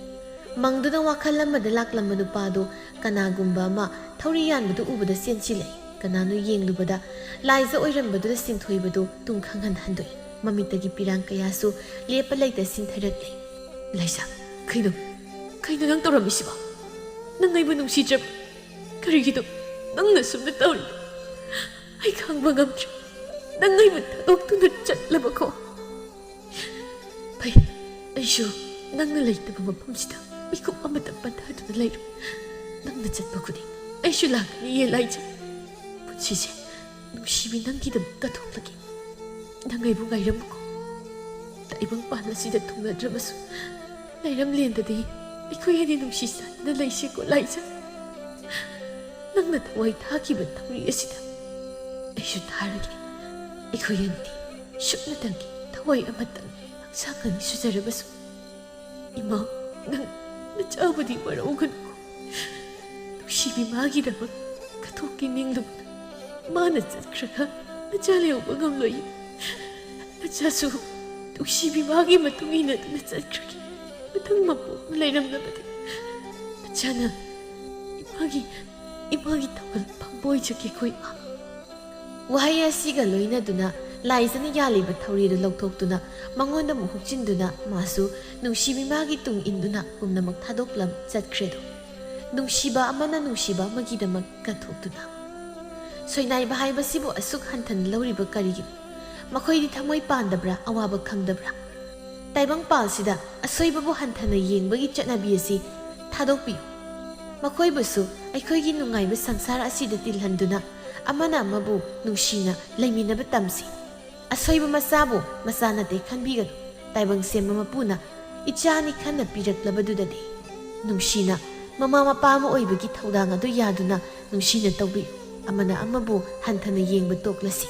Speaker 2: ꯃꯪꯗꯨꯅ ꯋꯥꯈꯜ ꯑꯃꯗ ꯂꯥꯛꯂꯝꯕ ꯅꯨꯄꯥꯗꯣ ꯀꯅꯥꯒꯨꯝꯕ ꯑꯃ ꯊꯧꯔꯤ ꯌꯥꯟꯕꯗꯨ ꯎꯕꯗ ꯆꯦꯟꯁꯤꯜꯂꯛꯏ ꯀꯅꯥꯅꯣ ꯌꯦꯡꯂꯨꯕꯗ ꯂꯥꯏꯖ ꯑꯣꯏꯔꯝꯕꯗꯨꯗ ꯁꯤꯟꯊꯣꯏꯕꯗꯨ ꯇꯨꯡ ꯈꯪꯍꯟ ꯍꯟꯗꯣꯛꯏ ꯃꯃꯤꯠꯇꯒꯤ ꯄꯤꯔꯥꯡ ꯀꯌꯥꯁꯨ ꯂꯦꯞꯄ ꯂꯩꯇ ꯁꯤꯟꯊꯔꯛꯂꯤ
Speaker 1: ꯂꯥꯏꯖ ꯀꯩꯅꯣ ꯅꯪ ꯇꯧꯔꯝꯃꯤꯁꯤꯕꯣ ꯅꯪ ꯑꯩꯕꯨ ꯅꯨꯡꯁꯤꯗ꯭ꯔꯕ ꯀꯔꯤꯒꯤꯗꯣ ꯅꯪꯅ ꯁꯨꯝꯅ ꯇꯧꯔꯤꯕ ꯑꯩ ꯈꯪꯕ ꯉꯝꯗ꯭ꯔꯦ ꯅꯪ ꯑꯩꯕꯨ ꯊꯥꯗꯣꯛꯇꯨꯅ ꯆꯠꯂꯕꯀꯣ ꯐꯩ ꯑꯩꯁꯨ ꯅꯪꯅ ꯂꯩꯇꯕ ꯃꯐꯝꯁꯤꯗ ꯃꯤꯀꯨꯞ ꯑꯃꯇ ꯄꯟꯊꯗꯨꯅ ꯂꯩꯔꯣꯏ ꯅꯪꯅ ꯆꯠꯄ ꯈꯨꯗꯤꯡ ꯑꯩꯁꯨ ꯂꯥꯛꯀꯅꯤꯌꯦ ꯂꯥꯏꯖ ꯄꯨꯟꯁꯤꯁꯦ ꯅꯨꯡꯁꯤꯕꯤ ꯅꯪꯒꯤꯗꯃꯛꯇ ꯊꯣꯛꯂꯒꯦ ꯅꯪ ꯑꯩꯕꯨ ꯉꯥꯏꯔꯝꯃꯨꯀꯣ ꯇꯥꯏꯕꯪ ꯄꯥꯟ ꯑꯁꯤꯗ ꯊꯨꯡꯅꯗ꯭ꯔꯕꯁꯨ ꯂꯩꯔꯝꯂꯦꯟꯗꯗꯤ ꯑꯩꯈꯣꯏ ꯑꯅꯤ ꯅꯨꯡꯁꯤ ꯆꯥꯟꯅꯅ ꯂꯩꯁꯦꯀꯣ ꯂꯥꯏꯖ ꯅꯪꯅ ꯊꯋꯥꯏ ꯊꯥꯈꯤꯕ ꯊꯧꯔꯤ ꯑꯁꯤꯗ ꯑꯩꯁꯨ ꯊꯥꯔꯒꯦ ꯑꯩꯈꯣꯏ ꯑꯅꯤ ꯁꯨꯞꯅꯇꯪꯒꯤ ꯊꯋꯥꯏ ꯑꯃꯇꯪ ꯍꯛꯆꯥꯡ ꯑꯅꯤ ꯁꯨꯖꯔꯕꯁꯨ ꯏꯃꯥ ꯅꯪ ꯅꯆꯥꯕꯨꯗꯤ ꯋꯥꯔꯧꯒꯅꯨꯀꯣ ꯅꯨꯡꯁꯤꯕꯤ ꯃꯥꯒꯤꯗꯃꯛ ꯀꯠꯊꯣꯛꯀꯦ ꯅꯤꯡꯂꯨꯕꯗ ꯃꯥꯅ ꯆꯠꯈ꯭ꯔꯒ ꯅꯆꯥ ꯂꯩꯍꯧꯕ ꯉꯝꯂꯣꯏ ꯅꯆꯥꯁꯨ ꯅꯨꯡꯁꯤꯕꯤ ꯃꯥꯒꯤ ꯃꯇꯨꯡ ꯏꯟꯅꯗꯨꯅ ꯆꯠꯈ꯭ꯔꯒꯦ ꯃꯊꯪ ꯃꯄꯣꯛꯅ ꯂꯩꯔꯝꯂꯕꯗꯤ ꯅꯆꯥꯅ 이마기 턱을 ꯐꯝꯕꯣꯏꯖꯒꯦꯀꯣ ꯏꯃꯥ
Speaker 2: ꯋꯥꯍꯩ ꯑꯁꯤꯒ ꯂꯣꯏꯅꯗꯨꯅ ꯂꯥꯏꯖꯅ ꯌꯥꯜꯂꯤꯕ ꯊꯧꯔꯤꯗꯨ ꯂꯧꯊꯣꯛꯇꯨꯅ ꯃꯉꯣꯟꯗ ꯑꯃꯨꯛ ꯍꯨꯛꯆꯤꯟꯗꯨꯅ ꯃꯥꯁꯨ ꯅꯨꯡꯁꯤꯕꯤ ꯃꯥꯒꯤ ꯇꯨꯡ ꯏꯟꯗꯨꯅ ꯄꯨꯝꯅꯃꯛ ꯊꯥꯗꯣꯛꯂꯝ ꯆꯠꯈ꯭ꯔꯦꯗꯣ ꯅꯨꯡꯁꯤꯕ ꯑꯃꯅ ꯅꯨꯡꯁꯤꯕ ꯑꯃꯒꯤꯗꯃꯛ ꯀꯠꯊꯣꯛꯇꯨꯅ ꯁꯣꯏꯅꯥꯏꯕ ꯍꯥꯏꯕꯁꯤꯕꯨ ꯑꯁꯨꯛ ꯍꯟꯊꯅ ꯂꯧꯔꯤꯕ ꯀꯔꯤꯒꯤꯅꯣ ꯃꯈꯣꯏꯗꯤ ꯊꯃꯣꯏ ꯄꯥꯟꯗꯕ꯭ꯔꯥ ꯑꯋꯥꯕ ꯈꯪꯗꯕ꯭ꯔꯥ ꯇꯥꯏꯕꯪꯄꯥꯜꯁꯤꯗ ꯑꯁꯣꯏꯕꯕꯨ ꯍꯟꯊꯅ ꯌꯦꯡꯕꯒꯤ ꯆꯠꯅꯕꯤ ꯑꯁꯤ ꯊꯥꯗꯣꯛꯄꯤꯌꯨ ꯃꯈꯣꯏꯕꯨꯁꯨ ꯑꯩꯈꯣꯏꯒꯤ ꯅꯨꯡꯉꯥꯏꯕ ꯁꯪꯁꯥꯔ ꯑꯁꯤꯗ ꯇꯤꯜꯍꯟꯗꯨꯅ ꯑꯃꯅ ꯑꯃꯕꯨ ꯅꯨꯡꯁꯤꯅ ꯂꯩꯃꯤꯟꯅꯕ ꯇꯝꯁꯤ ꯑꯁꯣꯏꯕ ꯃꯆꯥꯕꯨ ꯃꯆꯥ ꯅꯠꯇꯦ ꯈꯟꯕꯤꯒꯅꯨ ꯇꯥꯏꯕꯪ ꯁꯦꯝꯕ ꯃꯄꯨꯅ ꯏꯆꯥꯅꯤ ꯈꯟꯅ ꯄꯤꯔꯛꯂꯕꯗꯨꯗꯗꯤ ꯅꯨꯡꯁꯤꯅ ꯃꯃꯥ ꯃꯄꯥ ꯑꯃ ꯑꯣꯏꯕꯒꯤ ꯊꯧꯗꯥꯡ ꯑꯗꯨ ꯌꯥꯗꯨꯅ ꯅꯨꯡꯁꯤꯅ ꯇꯧꯕꯤꯌꯨ ꯑꯃꯅ ꯑꯃꯕꯨ ꯍꯟꯊꯅ ꯌꯦꯡꯕ ꯇꯣꯛꯂꯁꯤ